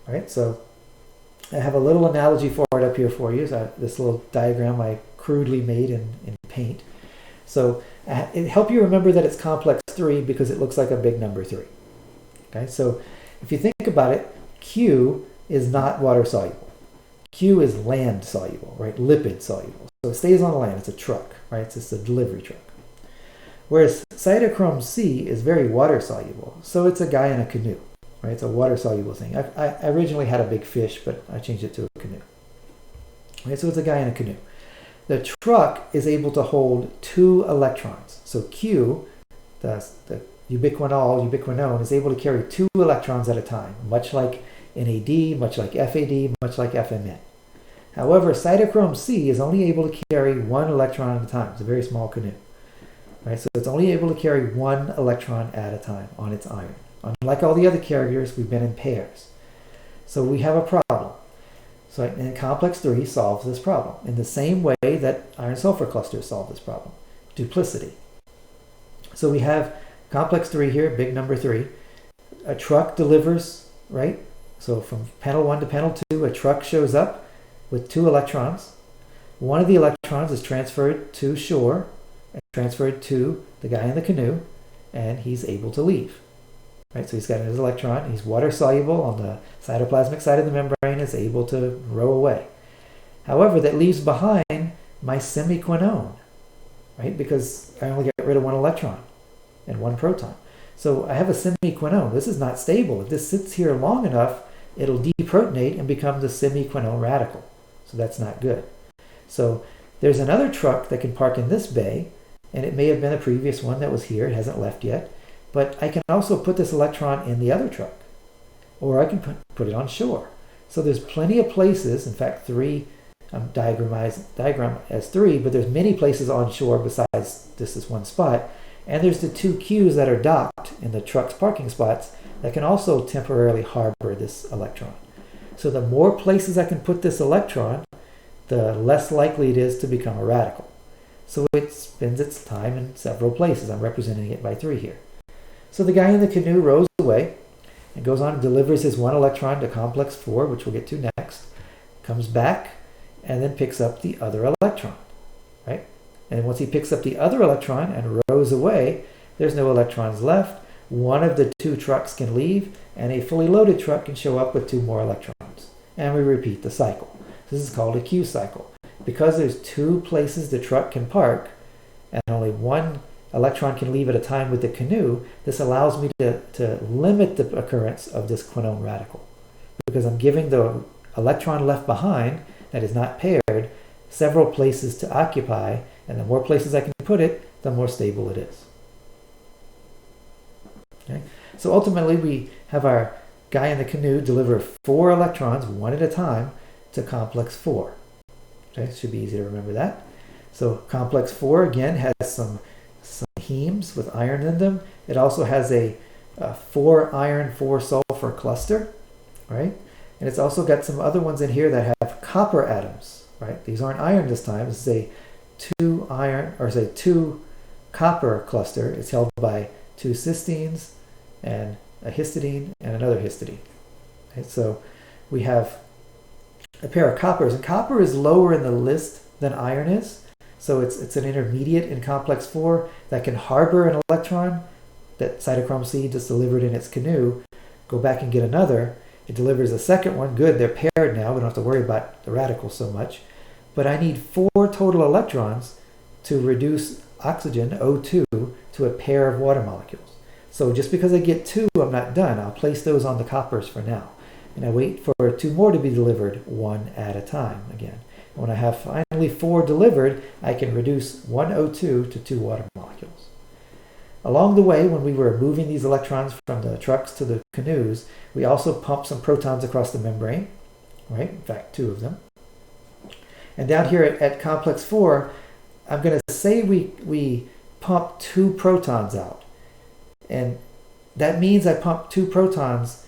Right? So I have a little analogy for it up here for you. This little diagram I crudely made in paint. So it helps you remember that it's complex 3 because it looks like a big number 3. Okay, so if you think about it, Q is not water soluble. Q is land soluble, right? Lipid soluble. So it stays on land. It's a truck, right? It's just a delivery truck. Whereas cytochrome C is very water soluble. So it's a guy in a canoe. Right? It's a water-soluble thing. I originally had a big fish, but I changed it to a canoe. Right? So it's a guy in a canoe. The truck is able to hold 2 electrons. So Q, the ubiquinone, is able to carry 2 electrons at a time, much like NAD, much like FAD, much like FMN. However, cytochrome C is only able to carry 1 electron at a time. It's a very small canoe. Right? So it's only able to carry 1 electron at a time on its iron. Unlike all the other carriers, we've been in pairs. So we have a problem. So and complex 3 solves this problem in the same way that iron sulfur clusters solve this problem. Duplicity. So we have complex 3 here, big number 3. A truck delivers, right? So from panel 1 to panel 2, a truck shows up with 2 electrons. One of the electrons is transferred to shore and transferred to the guy in the canoe, and he's able to leave. Right, so he's got his electron, he's water soluble on the cytoplasmic side of the membrane, is able to row away. However, that leaves behind my semiquinone, right? Because I only get rid of 1 electron and 1 proton. So I have a semiquinone. This is not stable. If this sits here long enough, it'll deprotonate and become the semiquinone radical. So that's not good. So there's another truck that can park in this bay, and it may have been a previous one that was here. It hasn't left yet. But I can also put this electron in the other truck, or I can put it on shore. So there's plenty of places, in fact 3, diagram as 3, but there's many places on shore besides this one spot. And there's the 2 Qs that are docked in the truck's parking spots that can also temporarily harbor this electron. So the more places I can put this electron, the less likely it is to become a radical. So it spends its time in several places. I'm representing it by 3 here. So the guy in the canoe rows away and goes on and delivers his 1 electron to complex 4, which we'll get to next, comes back, and then picks up the other electron, right? And once he picks up the other electron and rows away, there's no electrons left. One of the 2 trucks can leave, and a fully loaded truck can show up with 2 more electrons. And we repeat the cycle. This is called a Q cycle. Because there's 2 places the truck can park, and only 1 electron can leave at a time with the canoe, this allows me to limit the occurrence of this quinone radical, because I'm giving the electron left behind that is not paired several places to occupy, and the more places I can put it, the more stable it is. Okay? So ultimately we have our guy in the canoe deliver 4 electrons, one at a time, to complex 4. Okay, it should be easy to remember that. So complex 4 again has some hemes with iron in them. It also has a 4 iron 4 sulfur cluster, right? And it's also got some other ones in here that have copper atoms, right? These aren't iron this time. This is a 2 iron, or say 2 copper cluster. It's held by 2 cysteines and a histidine and another histidine. Okay, so we have a pair of coppers, and copper is lower in the list than iron is. So it's an intermediate in complex 4 that can harbor an electron that cytochrome C just delivered in its canoe, go back and get another. It delivers a second one. Good, they're paired now. We don't have to worry about the radicals so much. But I need 4 total electrons to reduce oxygen, O2, to a pair of water molecules. So just because I get 2, I'm not done. I'll place those on the coppers for now. And I wait for 2 more to be delivered, one at a time again. When I have finally 4 delivered, I can reduce 1 O2 to 2 water molecules. Along the way, when we were moving these electrons from the trucks to the canoes, we also pumped some protons across the membrane, right? In fact, 2 of them. And down here at complex 4, I'm going to say we pump 2 protons out. And that means I pump 2 protons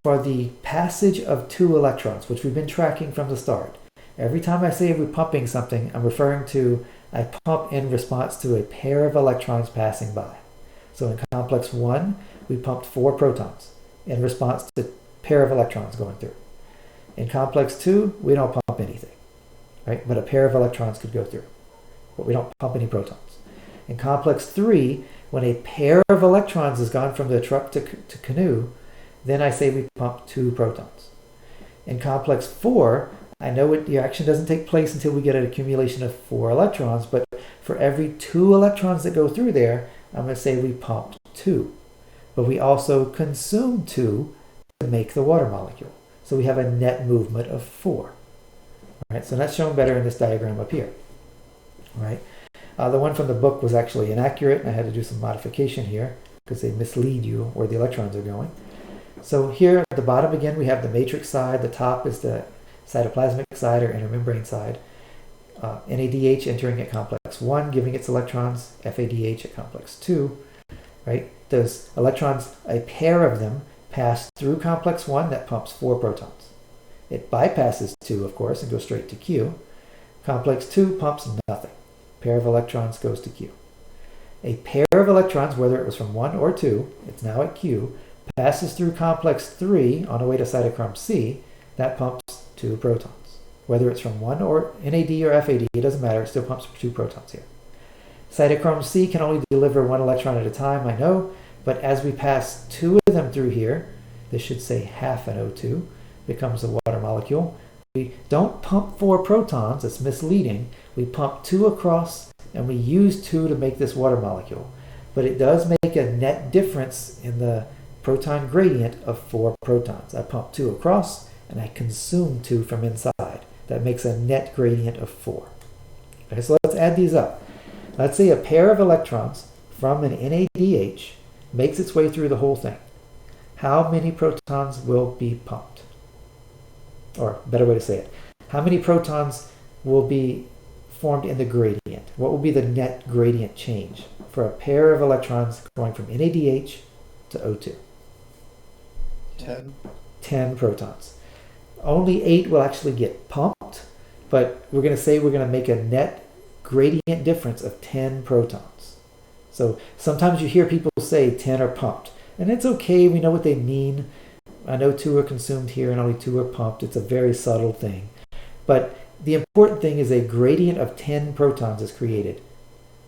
for the passage of 2 electrons, which we've been tracking from the start. Every time I say we're pumping something, I'm referring to I pump in response to a pair of electrons passing by. So in complex 1, we pumped 4 protons in response to a pair of electrons going through. In complex 2, we don't pump anything, right? But a pair of electrons could go through, but we don't pump any protons. In complex 3, when a pair of electrons has gone from the truck to canoe, then I say we pump 2 protons. In complex 4, I know the reaction doesn't take place until we get an accumulation of 4 electrons, but for every 2 electrons that go through there, I'm going to say we pumped 2. But we also consume 2 to make the water molecule. So we have a net movement of 4. All right, so that's shown better in this diagram up here. All right. The one from the book was actually inaccurate, and I had to do some modification here because they mislead you where the electrons are going. So here at the bottom again, we have the matrix side. The top is the cytoplasmic side or intermembrane side. NADH entering at complex 1, giving its electrons, FADH at complex 2. Right? Those electrons, a pair of them, pass through complex 1 that pumps 4 protons. It bypasses 2, of course, and goes straight to Q. Complex 2 pumps nothing. Pair of electrons goes to Q. A pair of electrons, whether it was from 1 or 2, it's now at Q, passes through complex 3 on the way to cytochrome C, that pumps 2 protons. Whether it's from 1 or NAD or FAD, it doesn't matter, it still pumps 2 protons here. Cytochrome C can only deliver 1 electron at a time, I know, but as we pass 2 of them through here, this should say half an O2, becomes a water molecule. We don't pump 4 protons, it's misleading. We pump 2 across, and we use 2 to make this water molecule. But it does make a net difference in the proton gradient of 4 protons. I pump 2 across, and I consume 2 from inside. That makes a net gradient of 4. Okay, so let's add these up. Let's say a pair of electrons from an NADH makes its way through the whole thing. How many protons will be pumped? Or a better way to say it, how many protons will be formed in the gradient? What will be the net gradient change for a pair of electrons going from NADH to O2? 10. 10 protons. Only 8 will actually get pumped, but we're going to say we're going to make a net gradient difference of 10 protons. So sometimes you hear people say 10 are pumped, and it's okay, we know what they mean. I know 2 are consumed here and only 2 are pumped. It's a very subtle thing. But the important thing is a gradient of 10 protons is created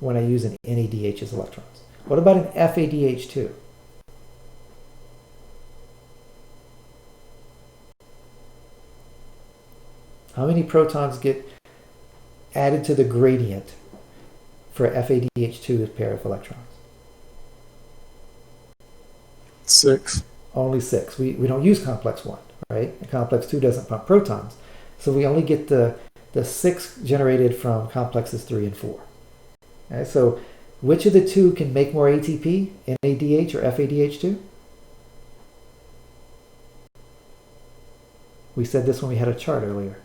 when I use an NADH as electrons. What about an FADH2? How many protons get added to the gradient for FADH2 pair of electrons? 6. Only 6. We don't use complex 1, right? And complex 2 doesn't pump protons. So we only get the 6 generated from complexes 3 and 4. Okay, so which of the two can make more ATP, NADH or FADH2? We said this when we had a chart earlier.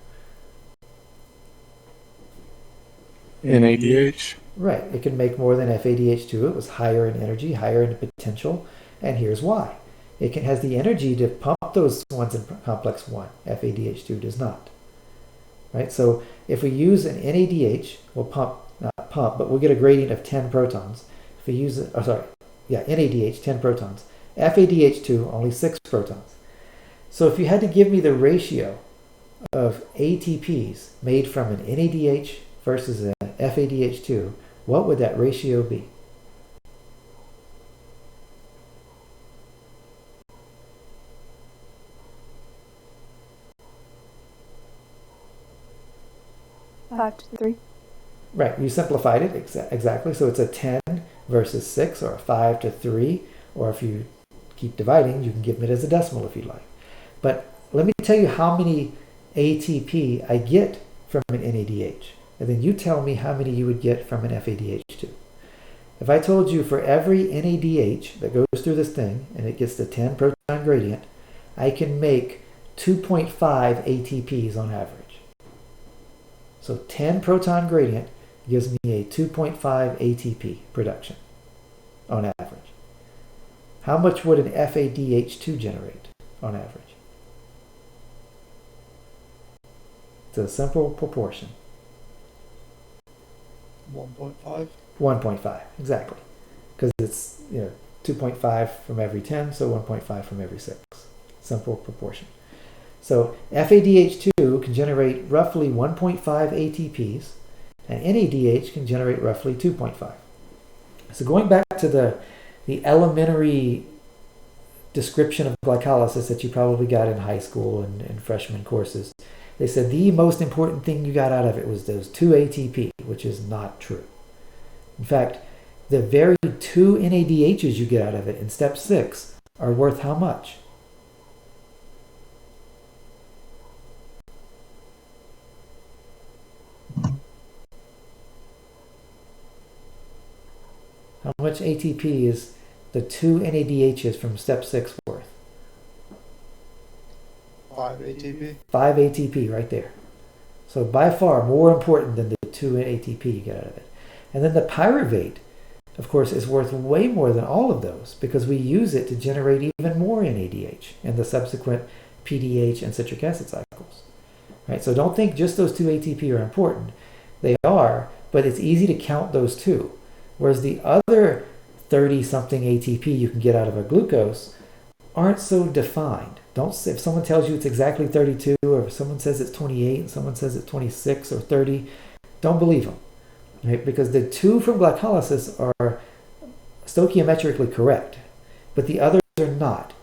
NADH. Right, it can make more than FADH2. It was higher in energy, higher in potential, and here's why. It has the energy to pump those ones in complex 1. FADH2 does not. Right, so if we use an NADH, we'll not pump, but we'll get a gradient of 10 protons. If we use it, NADH, 10 protons. FADH2, only 6 protons. So if you had to give me the ratio of ATPs made from an NADH versus an FADH2, what would that ratio be? Five to 3. Right, you simplified it exactly. So it's a 10 versus 6, or a 5 to 3, or if you keep dividing, you can give it as a decimal if you like. But let me tell you how many ATP I get from an NADH, and then you tell me how many you would get from an FADH2. If I told you for every NADH that goes through this thing, and it gets the 10 proton gradient, I can make 2.5 ATPs on average. So 10 proton gradient gives me a 2.5 ATP production on average. How much would an FADH2 generate on average? It's a simple proportion. 1.5. 1.5, exactly. Because it's 2.5 from every 10, so 1.5 from every 6. Simple proportion. So FADH2 can generate roughly 1.5 ATPs, and NADH can generate roughly 2.5. So going back to the elementary description of glycolysis that you probably got in high school and freshman courses, they said the most important thing you got out of it was those 2 ATP, which is not true. In fact, the very 2 NADHs you get out of it in step 6 are worth how much? How much ATP is the 2 NADHs from step 6 worth? 5 ATP. 5 ATP right there. So by far more important than the 2 ATP you get out of it. And then the pyruvate, of course, is worth way more than all of those because we use it to generate even more NADH in the subsequent PDH and citric acid cycles. Right? So don't think just those 2 ATP are important. They are, but it's easy to count those 2. Whereas the other 30-something ATP you can get out of a glucose aren't so defined. If someone tells you it's exactly 32, or if someone says it's 28, and someone says it's 26 or 30, don't believe them. Right? Because the 2 from glycolysis are stoichiometrically correct, but the others are not.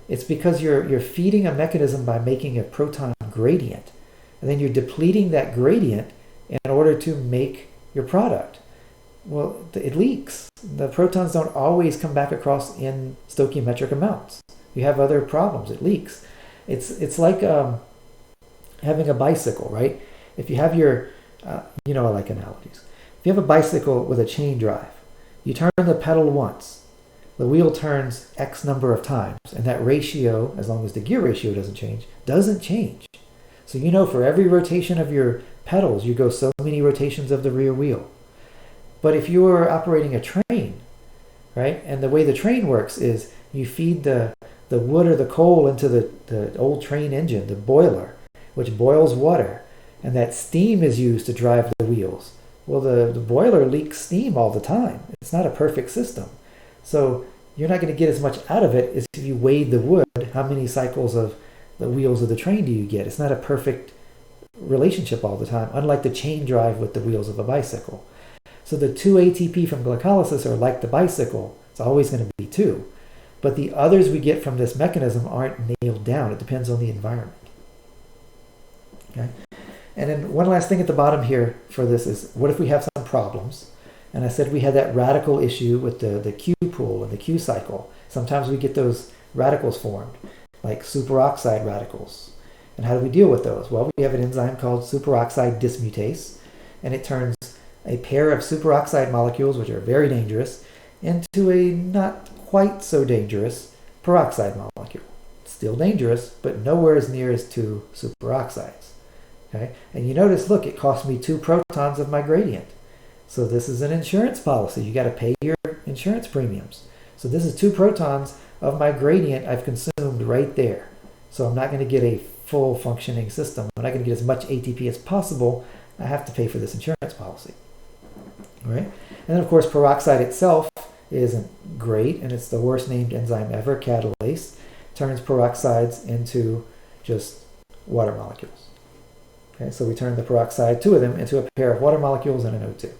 It's because you're feeding a mechanism by making a proton gradient, and then you're depleting that gradient in order to make your product. Well, it leaks. The protons don't always come back across in stoichiometric amounts. You have other problems. It leaks. It's like having a bicycle, right? If you have your, I like analogies. If you have a bicycle with a chain drive, you turn the pedal once. The wheel turns X number of times, and that ratio, as long as the gear ratio doesn't change. So for every rotation of your pedals, you go so many rotations of the rear wheel. But if you are operating a train, right, and the way the train works is you feed the wood or the coal into the old train engine, the boiler, which boils water, and that steam is used to drive the wheels. Well, the boiler leaks steam all the time. It's not a perfect system. So you're not going to get as much out of it as if you weighed the wood. How many cycles of the wheels of the train do you get? It's not a perfect relationship all the time, unlike the chain drive with the wheels of a bicycle. So the 2 ATP from glycolysis are like the bicycle. It's always going to be 2. But the others we get from this mechanism aren't nailed down. It depends on the environment. Okay? And then one last thing at the bottom here for this is, what if we have some problems? And I said we had that radical issue with the Q pool and the Q cycle. Sometimes we get those radicals formed, like superoxide radicals. And how do we deal with those? Well, we have an enzyme called Superoxide Dismutase, and it turns a pair of superoxide molecules, which are very dangerous, into a not quite so dangerous peroxide molecule. Still dangerous, but nowhere as near as 2 superoxides. Okay? And you notice, look, it cost me 2 protons of my gradient. So this is an insurance policy. You got to pay your insurance premiums. So this is 2 protons of my gradient I've consumed right there. So I'm not going to get a full functioning system. I'm not going to get as much ATP as possible. I have to pay for this insurance policy. All right? And then, of course, peroxide itself isn't great, and it's the worst named enzyme ever, catalase. Turns peroxides into just water molecules. Okay, so we turn the peroxide, 2 of them, into a pair of water molecules and an O2.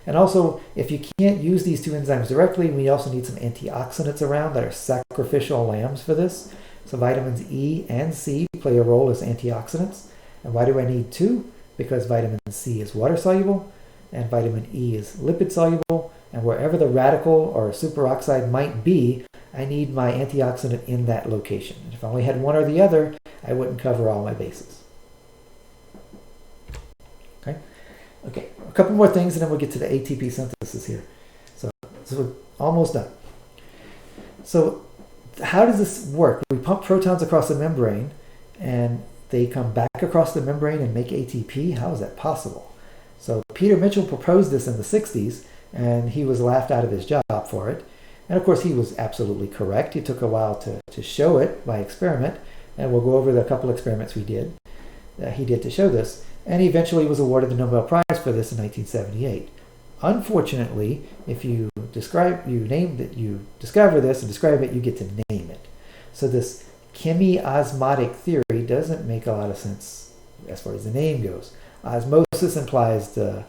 And also, if you can't use these 2 enzymes directly, we also need some antioxidants around that are sacrificial lambs for this. So vitamins E and C play a role as antioxidants. And why do I need 2? Because vitamin C is water soluble and vitamin E is lipid soluble. And wherever the radical or superoxide might be, I need my antioxidant in that location. And if I only had one or the other, I wouldn't cover all my bases. Okay, a couple more things and then we'll get to the ATP synthesis here. So we're almost done. So how does this work? We pump protons across the membrane and they come back across the membrane and make ATP? How is that possible? So Peter Mitchell proposed this in the 60s and he was laughed out of his job for it. And of course he was absolutely correct. It took a while to show it by experiment, and we'll go over the couple experiments he did to show this. And he eventually was awarded the Nobel Prize for this in 1978. Unfortunately, if you discover this and describe it, you get to name it. So this chemiosmotic theory doesn't make a lot of sense as far as the name goes. Osmosis implies the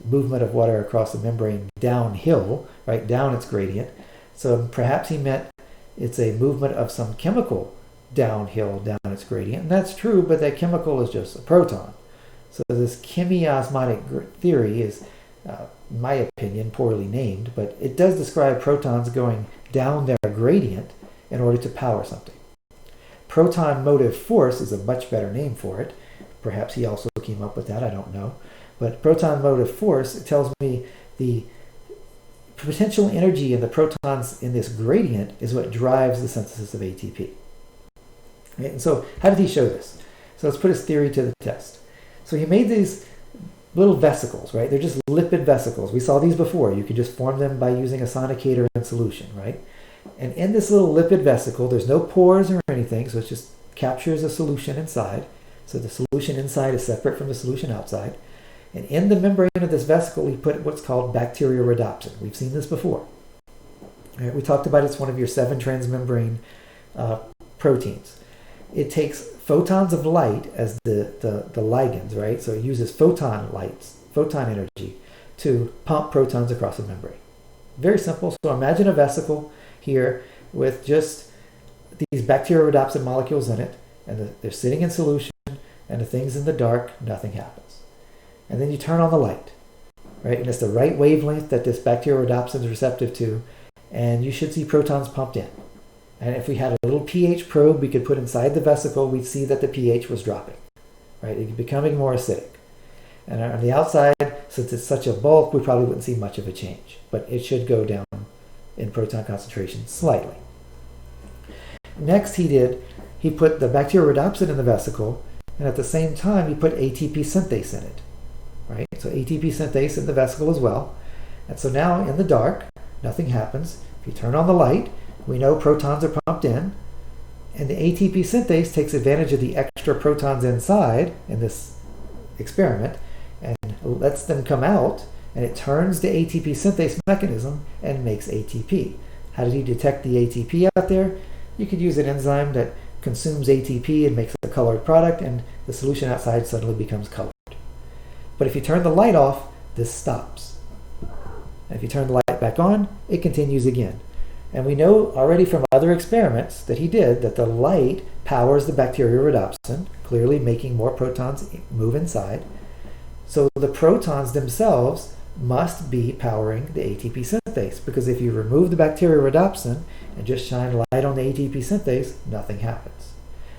movement of water across the membrane downhill, right down its gradient. So perhaps he meant it's a movement of some chemical downhill down its gradient. And that's true, but that chemical is just a proton. So this chemiosmotic theory is, in my opinion, poorly named, but it does describe protons going down their gradient in order to power something. Proton motive force is a much better name for it. Perhaps he also came up with that, I don't know. But proton motive force, it tells me the potential energy in the protons in this gradient is what drives the synthesis of ATP. Okay, and so how did he show this? So let's put his theory to the test. So he made these little vesicles, right? They're just lipid vesicles. We saw these before. You could just form them by using a sonicator in solution, right? And in this little lipid vesicle, there's no pores or anything, so it just captures a solution inside. So the solution inside is separate from the solution outside. And in the membrane of this vesicle, we put what's called bacteriorhodopsin. We've seen this before. All right, we talked about it's one of your 7 transmembrane proteins. It takes photons of light as the ligands, right? So it uses photon energy to pump protons across the membrane. Very simple. So imagine a vesicle here with just these bacteriorhodopsin molecules in it, and they're sitting in solution, and the thing's in the dark, nothing happens. And then you turn on the light, right? And it's the right wavelength that this bacteriorhodopsin is receptive to, and you should see protons pumped in. And if we had a little pH probe we could put inside the vesicle, we'd see that the pH was dropping, right? It's becoming more acidic. And on the outside, since it's such a bulk, we probably wouldn't see much of a change, but it should go down in proton concentration slightly. Next he put the bacteriorhodopsin in the vesicle, and at the same time he put ATP synthase in it, right? So ATP synthase in the vesicle as well. And so now in the dark, nothing happens. If you turn on the light, we know protons are pumped in, and the ATP synthase takes advantage of the extra protons inside in this experiment and lets them come out, and it turns the ATP synthase mechanism and makes ATP. How did he detect the ATP out there? You could use an enzyme that consumes ATP and makes a colored product, and the solution outside suddenly becomes colored. But if you turn the light off, this stops. And if you turn the light back on, it continues again. And we know already from other experiments that he did that the light powers the bacteriorhodopsin, clearly making more protons move inside. So the protons themselves must be powering the ATP synthase, because if you remove the bacteriorhodopsin and just shine light on the ATP synthase, nothing happens.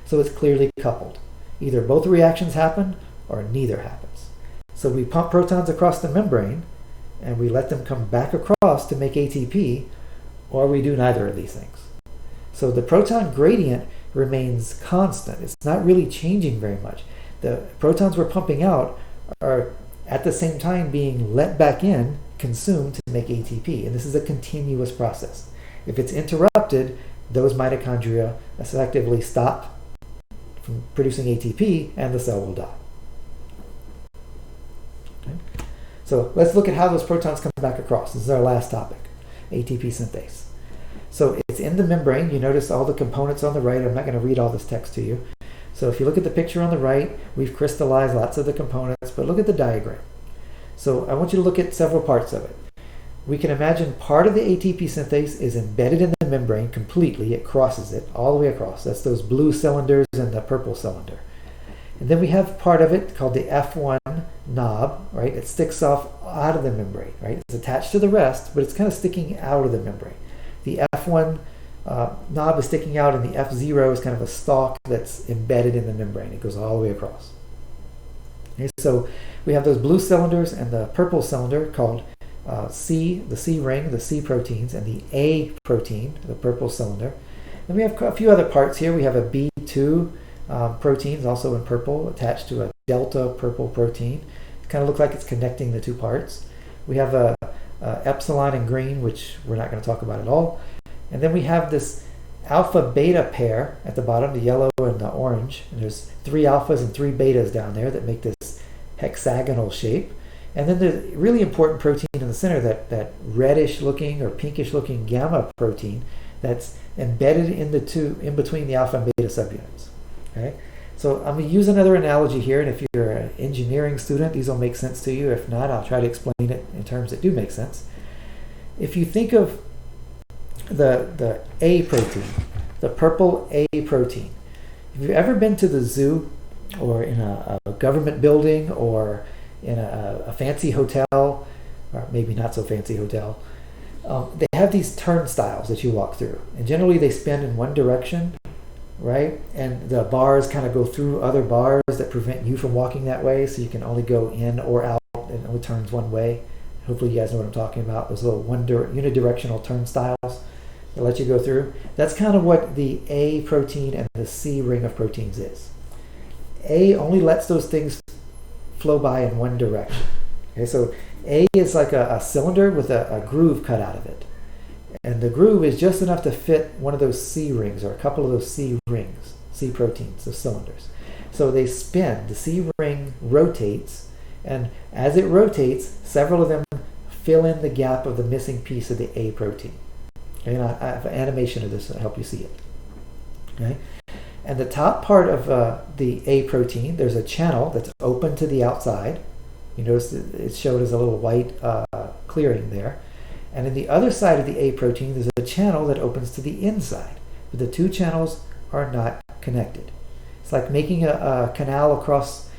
So it's clearly coupled. Either both reactions happen or neither happens. So we pump protons across the membrane and we let them come back across to make ATP, or we do neither of these things. So the proton gradient remains constant. It's not really changing very much. The protons we're pumping out are at the same time being let back in, consumed to make ATP. And this is a continuous process. If it's interrupted, those mitochondria effectively stop from producing ATP and the cell will die. Okay. So let's look at how those protons come back across. This is our last topic, ATP synthase. So it's in the membrane. You notice all the components on the right. I'm not going to read all this text to you. So if you look at the picture on the right, we've crystallized lots of the components, but look at the diagram. So I want you to look at several parts of it. We can imagine part of the ATP synthase is embedded in the membrane completely. It crosses it all the way across. That's those blue cylinders and the purple cylinder. And then we have part of it called the F1 knob, right? It sticks off out of the membrane, right? It's attached to the rest, but it's kind of sticking out of the membrane. The F1 knob is sticking out, and the F0 is kind of a stalk that's embedded in the membrane. It goes all the way across. Okay, so we have those blue cylinders and the purple cylinder called C, the C ring, the C proteins, and the A protein, the purple cylinder. Then we have a few other parts here. We have a B2 proteins, also in purple, attached to a delta purple protein. It kind of looks like it's connecting the two parts. We have a epsilon in green, which we're not going to talk about at all. And then we have this alpha-beta pair at the bottom, the yellow and the orange. And there's 3 alphas and 3 betas down there that make this hexagonal shape. And then the really important protein in the center, that reddish-looking or pinkish-looking gamma protein that's embedded in between the alpha and beta subunits. Okay? So I'm going to use another analogy here, and if you're an engineering student, these will make sense to you. If not, I'll try to explain it in terms that do make sense. If you think of the A protein, the purple A protein, if you've ever been to the zoo or in a government building or in a fancy hotel, or maybe not so fancy hotel, they have these turnstiles that you walk through, and generally they spin in one direction, right? And the bars kind of go through other bars that prevent you from walking that way, so you can only go in or out, and it only turns one way. Hopefully you guys know what I'm talking about, those little unidirectional turnstiles that let you go through. That's kind of what the A protein and the C ring of proteins is. A only lets those things flow by in one direction. Okay, so A is like a cylinder with a groove cut out of it. And the groove is just enough to fit one of those C rings or a couple of those C rings, C proteins, those cylinders. So they spin. The C ring rotates, and as it rotates, several of them fill in the gap of the missing piece of the A protein. Okay, and I have an animation of this to help you see it. Okay? And the top part of the A protein, there's a channel that's open to the outside. You notice it's showed as a little white clearing there. And in the other side of the A protein, there's a channel that opens to the inside. But the two channels are not connected. It's like making a canal across,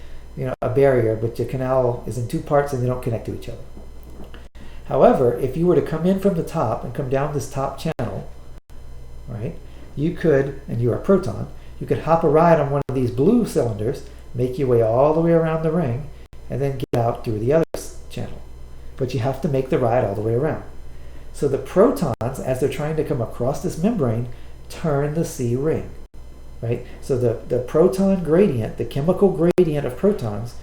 a barrier, but the canal is in two parts and they don't connect to each other. However, if you were to come in from the top and come down this top channel, right, you could, and you are a proton, you could hop a ride on one of these blue cylinders, make your way all the way around the ring, and then get out through the other channel. But you have to make the ride all the way around. So the protons, as they're trying to come across this membrane, turn the C ring, right? So the proton gradient, the chemical gradient of protons,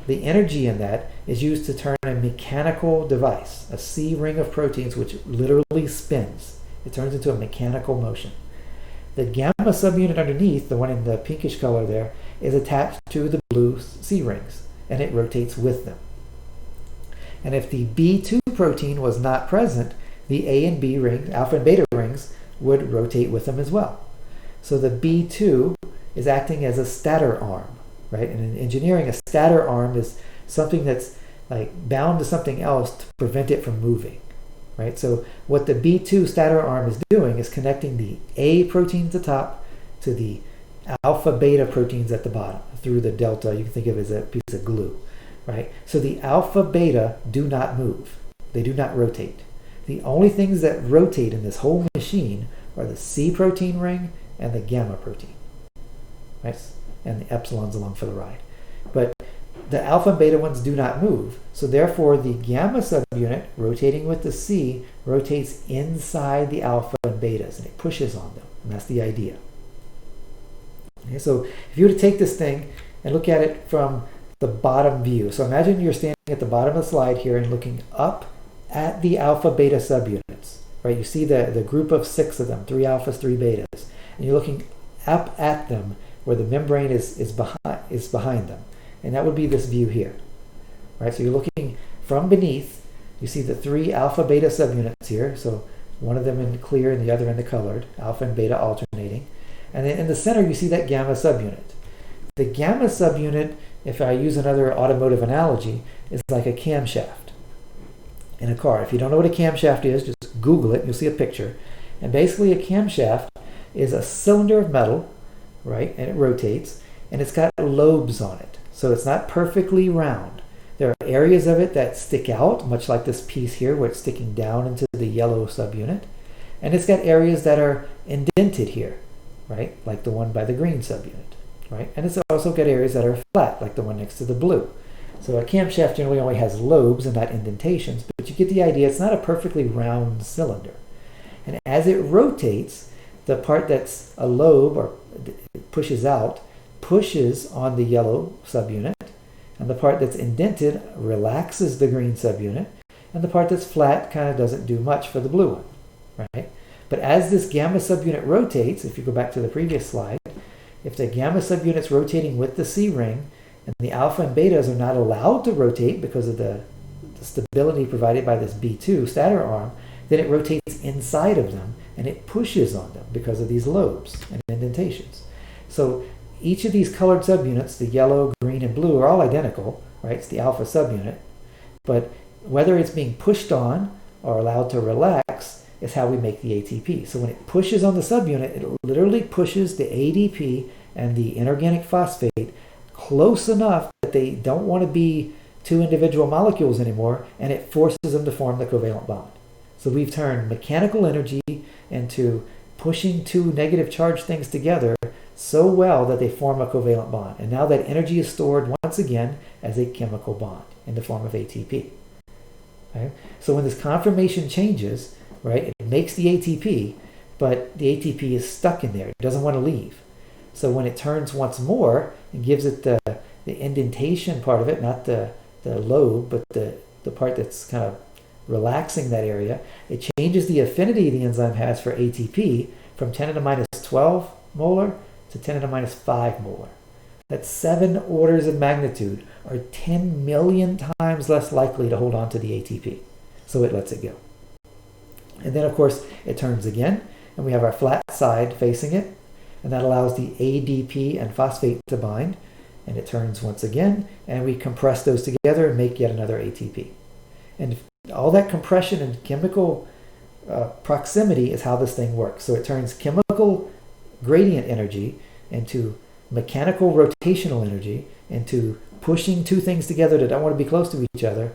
the energy in that is used to turn a mechanical device, a C ring of proteins, which literally spins. It turns into a mechanical motion. The gamma subunit underneath, the one in the pinkish color there, is attached to the blue C rings, and it rotates with them. And if the B2 protein was not present, the A and B rings, alpha and beta rings, would rotate with them as well. So the B2 is acting as a stator arm, right? And in engineering, a stator arm is something that's like bound to something else to prevent it from moving, right? So what the B2 stator arm is doing is connecting the A proteins at the top to the alpha beta proteins at the bottom through the delta. You can think of it as a piece of glue. right? So the alpha beta do not move. They do not rotate. The only things that rotate in this whole machine are the C protein ring and the gamma protein, right? And the epsilons along for the ride. But the alpha and beta ones do not move. So therefore the gamma subunit rotating with the C rotates inside the alpha and betas and it pushes on them. And that's the idea. Okay, so if you were to take this thing and look at it from the bottom view. So imagine you're standing at the bottom of the slide here and looking up at the alpha beta subunits, right? You see the group of 6 of them, 3 alphas, 3 betas, and you're looking up at them where the membrane is behind them. And that would be this view here, right? So you're looking from beneath, you see the 3 alpha beta subunits here. So one of them in clear and the other in the colored, alpha and beta alternating. And then in the center, you see that gamma subunit. The gamma subunit, if I use another automotive analogy, is like a camshaft in a car. If you don't know what a camshaft is, just Google it, you'll see a picture. And basically a camshaft is a cylinder of metal, right? And it rotates, and it's got lobes on it. So it's not perfectly round. There are areas of it that stick out, much like this piece here where it's sticking down into the yellow subunit. And it's got areas that are indented here, right? Like the one by the green subunit, right? And it's also got areas that are flat, like the one next to the blue. So a camshaft generally only has lobes and not indentations, but you get the idea. It's not a perfectly round cylinder. And as it rotates, the part that's a lobe or pushes out pushes on the yellow subunit, and the part that's indented relaxes the green subunit, and the part that's flat kind of doesn't do much for the blue one, right? But as this gamma subunit rotates, if you go back to the previous slide, if the gamma subunit's rotating with the C ring, and the alpha and betas are not allowed to rotate because of the stability provided by this B2 stator arm, then it rotates inside of them, and it pushes on them because of these lobes and indentations. So each of these colored subunits, the yellow, green, and blue, are all identical, right? It's the alpha subunit. But whether it's being pushed on or allowed to relax is how we make the ATP. So when it pushes on the subunit, it literally pushes the ADP and the inorganic phosphate close enough that they don't want to be 2 individual molecules anymore, and it forces them to form the covalent bond. So we've turned mechanical energy into pushing 2 negative charged things together so well that they form a covalent bond. And now that energy is stored once again as a chemical bond in the form of ATP. Right? So when this conformation changes, right, it makes the ATP, but the ATP is stuck in there. It doesn't want to leave. So when it turns once more, it gives it the indentation part of it, not the lobe, but the part that's kind of relaxing that area. It changes the affinity the enzyme has for ATP from 10 to the minus 12 molar to 10 to the minus 5 molar. That's 7 orders of magnitude, or 10 million times less likely to hold on to the ATP. So it lets it go. And then, of course, it turns again, and we have our flat side facing it, and that allows the ADP and phosphate to bind, and it turns once again, and we compress those together and make yet another ATP. And all that compression and chemical proximity is how this thing works. So it turns chemical gradient energy into mechanical rotational energy, into pushing 2 things together that don't want to be close to each other,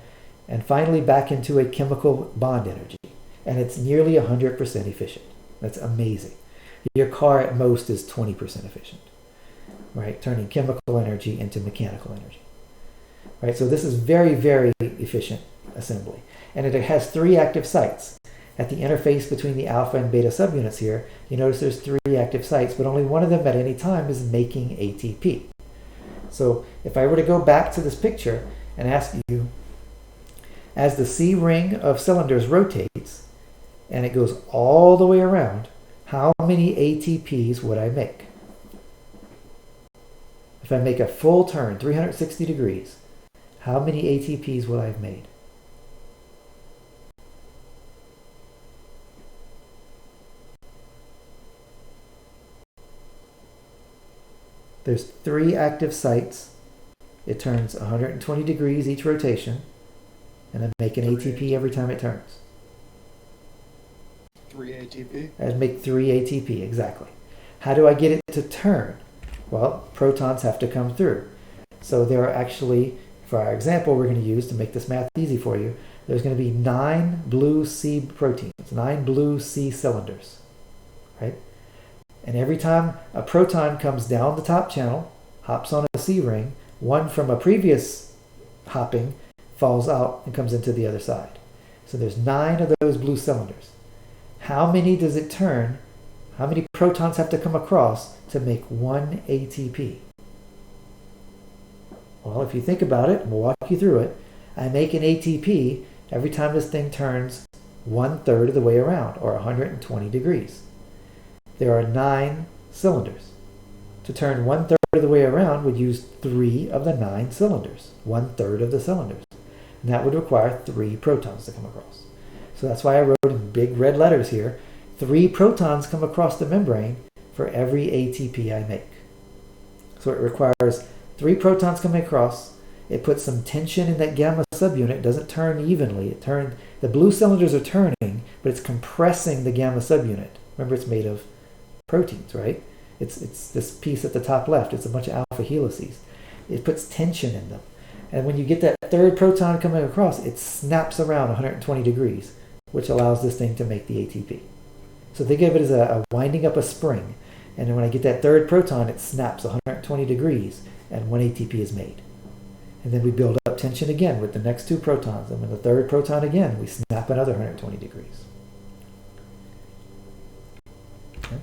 and finally back into a chemical bond energy. And it's nearly 100% efficient. That's amazing. Your car at most is 20% efficient, right? Turning chemical energy into mechanical energy, right? So this is very, very efficient assembly. And it has 3 active sites. At the interface between the alpha and beta subunits here, you notice there's 3 active sites, but only one of them at any time is making ATP. So if I were to go back to this picture and ask you, as the C ring of cylinders rotates, and it goes all the way around, how many ATPs would I make? If I make a full turn, 360 degrees, how many ATPs will I have made? There's 3 active sites. It turns 120 degrees each rotation, and I make an ATP every time it turns. 3 ATP. I'd make 3 ATP, exactly. How do I get it to turn? Well, protons have to come through. So there are actually for our example we're going to use to make this math easy for you, there's going to be 9 blue C proteins, 9 blue C cylinders, right? And every time a proton comes down the top channel, hops on a C ring, one from a previous hopping falls out and comes into the other side. So there's 9 of those blue cylinders. How many does it turn? How many protons have to come across to make 1 ATP? Well, if you think about it, we'll walk you through it. I make an ATP every time this thing turns 1/3 of the way around, or 120 degrees. There are 9 cylinders. To turn 1/3 of the way around would use 3 of the 9 cylinders, 1/3 of the cylinders. And that would require 3 protons to come across. So that's why I wrote in big red letters here, 3 protons come across the membrane for every ATP I make. So it requires 3 protons coming across. It puts some tension in that gamma subunit. It doesn't turn evenly. The blue cylinders are turning, but it's compressing the gamma subunit. Remember, it's made of proteins, right? It's this piece at the top left. It's a bunch of alpha helices. It puts tension in them. And when you get that 3rd proton coming across, it snaps around 120 degrees, which allows this thing to make the ATP. So think of it as a winding up a spring. And then when I get that 3rd proton, it snaps 120 degrees, and 1 ATP is made. And then we build up tension again with the next 2 protons. And with the 3rd proton again, we snap another 120 degrees. Okay.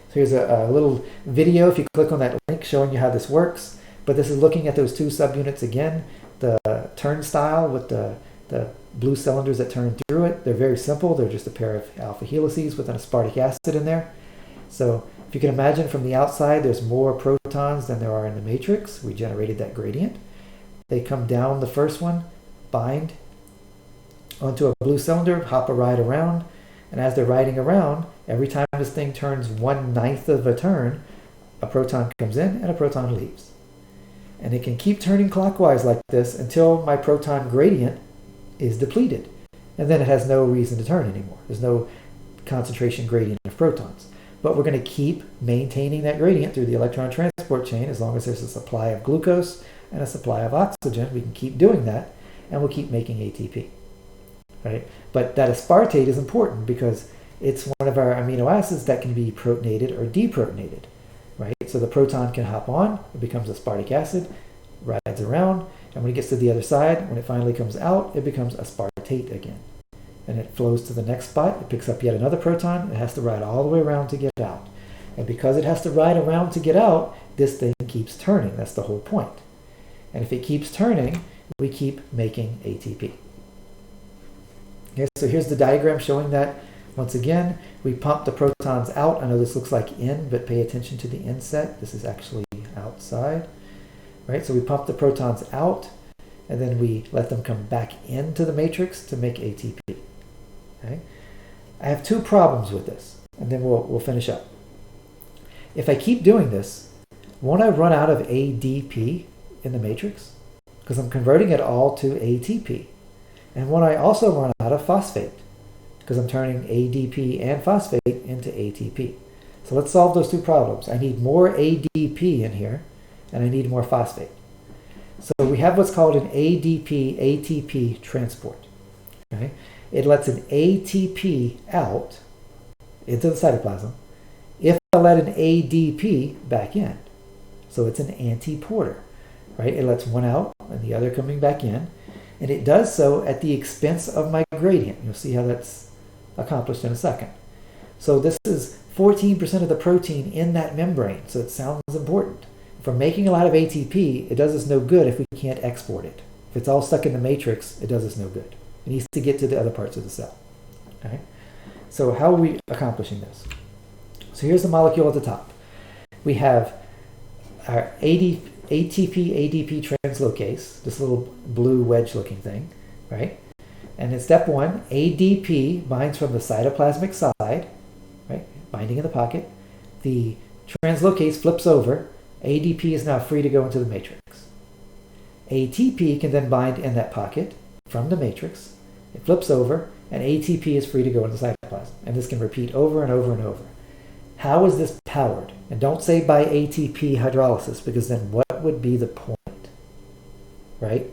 So here's a little video, if you click on that link, showing you how this works. But this is looking at those 2 subunits again. The turnstile with the blue cylinders that turn through it. They're very simple. They're just a pair of alpha helices with an aspartic acid in there. So if you can imagine from the outside, there's more protons than there are in the matrix. We generated that gradient. They come down the first one, bind onto a blue cylinder, hop a ride around. And as they're riding around, every time this thing turns 1/9 of a turn, a proton comes in and a proton leaves. And it can keep turning clockwise like this until my proton gradient is depleted. And then it has no reason to turn anymore. There's no concentration gradient of protons. But we're going to keep maintaining that gradient through the electron transport chain as long as there's a supply of glucose and a supply of oxygen. We can keep doing that, and we'll keep making ATP. Right? But that aspartate is important because it's one of our amino acids that can be protonated or deprotonated. Right? So the proton can hop on, it becomes aspartic acid, rides around, and when it gets to the other side, when it finally comes out, it becomes aspartate again. And it flows to the next spot, it picks up yet another proton, it has to ride all the way around to get out. And because it has to ride around to get out, this thing keeps turning. That's the whole point. And if it keeps turning, we keep making ATP. Okay, so here's the diagram showing that. Once again, we pump the protons out. I know this looks like in, but pay attention to the inset. This is actually outside. Right? So we pump the protons out, and then we let them come back into the matrix to make ATP. Okay? I have 2 problems with this, and then we'll finish up. If I keep doing this, won't I run out of ADP in the matrix? Because I'm converting it all to ATP. And won't I also run out of phosphate? Because I'm turning ADP and phosphate into ATP. So let's solve those 2 problems. I need more ADP in here, and I need more phosphate. So we have what's called an ADP-ATP transport. Okay? It lets an ATP out into the cytoplasm if I let an ADP back in. So it's an anti-porter. Right? It lets one out and the other coming back in. And it does so at the expense of my gradient. You'll see how that's accomplished in a second. So this is 14% of the protein in that membrane, so it sounds important. If we're making a lot of ATP, it does us no good if we can't export it. If it's all stuck in the matrix, it does us no good. It needs to get to the other parts of the cell. Okay? So how are we accomplishing this? So here's the molecule at the top. We have our ATP-ADP translocase, this little blue wedge-looking thing, right? And in step 1, ADP binds from the cytoplasmic side, right? Binding in the pocket. The translocase flips over. ADP is now free to go into the matrix. ATP can then bind in that pocket from the matrix. It flips over, and ATP is free to go into the cytoplasm. And this can repeat over and over and over. How is this powered? And don't say by ATP hydrolysis, because then what would be the point? Right?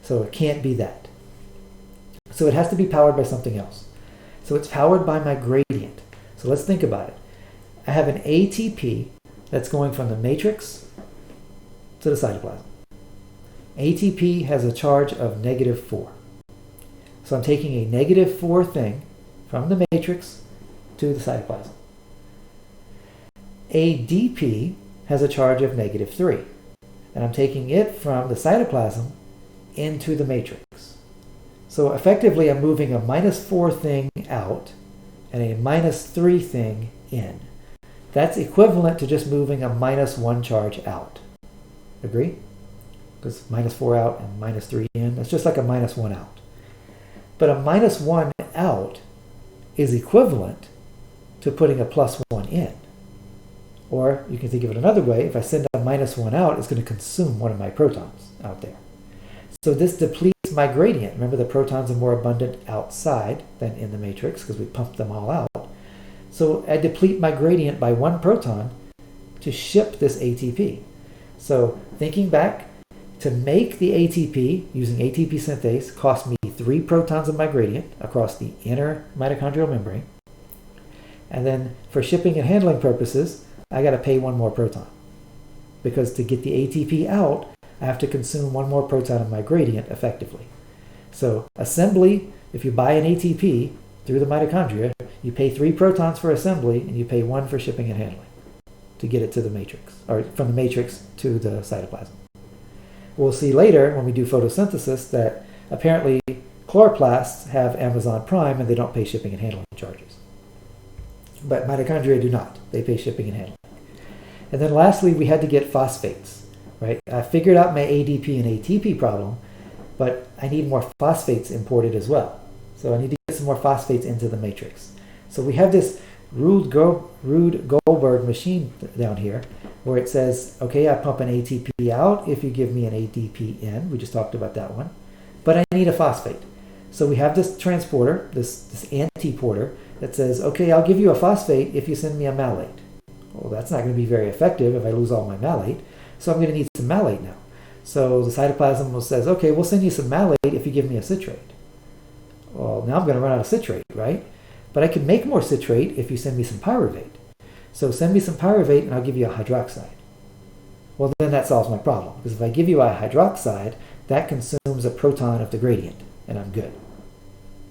So it can't be that. So it has to be powered by something else. So it's powered by my gradient. So let's think about it. I have an ATP that's going from the matrix to the cytoplasm. ATP has a charge of -4. So I'm taking a -4 thing from the matrix to the cytoplasm. ADP has a charge of -3. And I'm taking it from the cytoplasm into the matrix. So effectively I'm moving a -4 thing out and a -3 thing in. That's equivalent to just moving a -1 charge out. Agree? Because -4 out and -3 in, that's just like a -1 out. But a -1 out is equivalent to putting a +1 in. Or you can think of it another way. If I send a -1 out, it's going to consume one of my protons out there. So this depletes my gradient. Remember, the protons are more abundant outside than in the matrix because we pumped them all out. So I deplete my gradient by 1 proton to ship this ATP. So thinking back, to make the ATP using ATP synthase cost me 3 protons of my gradient across the inner mitochondrial membrane. And then for shipping and handling purposes, I got to pay 1 more proton. Because to get the ATP out, I have to consume 1 more proton of my gradient effectively. So assembly, if you buy an ATP through the mitochondria, you pay 3 protons for assembly and you pay 1 for shipping and handling to get it to the matrix, or from the matrix to the cytoplasm. We'll see later when we do photosynthesis that apparently chloroplasts have Amazon Prime and they don't pay shipping and handling charges. But mitochondria do not. They pay shipping and handling. And then lastly, we had to get phosphates, right? I figured out my ADP and ATP problem, but I need more phosphates imported as well. So I need to get some more phosphates into the matrix. So we have this Rube Goldberg machine down here where it says, okay, I pump an ATP out if you give me an ADP in. We just talked about that one. But I need a phosphate. So we have this transporter, this antiporter, that says, okay, I'll give you a phosphate if you send me a malate. Well, that's not going to be very effective if I lose all my malate. So I'm going to need some malate now. So the cytoplasm says, okay, we'll send you some malate if you give me a citrate. Well, now I'm going to run out of citrate, right? But I can make more citrate if you send me some pyruvate. So send me some pyruvate and I'll give you a hydroxide. Well, then that solves my problem. Because if I give you a hydroxide, that consumes a proton of the gradient, and I'm good,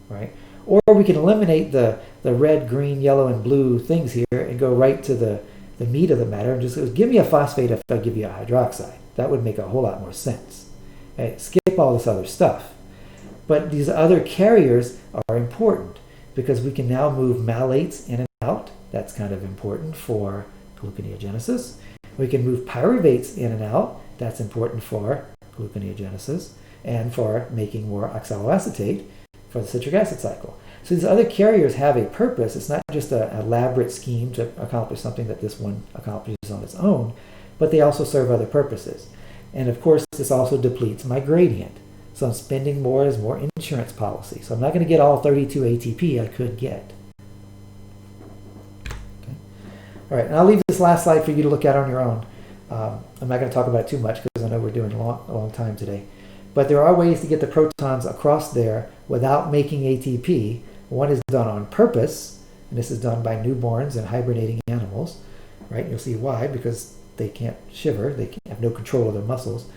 right? Or we can eliminate the red, green, yellow, and blue things here and go right to the meat of the matter and just go, give me a phosphate if I give you a hydroxide. That would make a whole lot more sense. Okay, skip all this other stuff. But these other carriers are important because we can now move malates in and out. That's kind of important for gluconeogenesis. We can move pyruvates in and out. That's important for gluconeogenesis and for making more oxaloacetate for the citric acid cycle. So these other carriers have a purpose. It's not just an elaborate scheme to accomplish something that this one accomplishes on its own, but they also serve other purposes. And of course, this also depletes my gradient. So I'm spending more as more insurance policy. So I'm not going to get all 32 ATP I could get. Okay. All right, and I'll leave this last slide for you to look at on your own. I'm not going to talk about it too much because I know we're doing a long time today. But there are ways to get the protons across there without making ATP. One is done on purpose, and this is done by newborns and hibernating animals, right? You'll see why, because they can't shiver, they have no control of their muscles.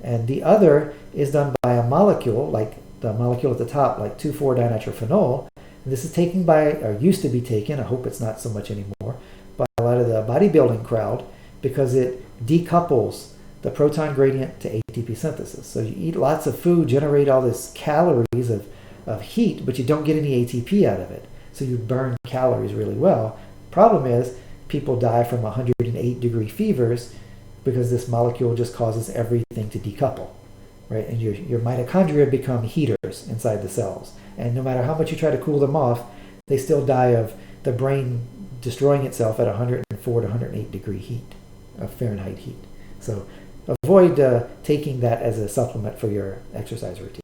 And the other is done by a molecule, like the molecule at the top, like 2,4-dinitrophenol. And this is taken by, or used to be taken, I hope it's not so much anymore, by a lot of the bodybuilding crowd because it decouples the proton gradient to ATP synthesis. So you eat lots of food, generate all this calories of heat, but you don't get any ATP out of it. So you burn calories really well. Problem is, people die from 108-degree fevers because this molecule just causes everything to decouple, right? And your mitochondria become heaters inside the cells. And no matter how much you try to cool them off, they still die of the brain destroying itself at 104 to 108-degree heat, of Fahrenheit heat. So avoid taking that as a supplement for your exercise routine.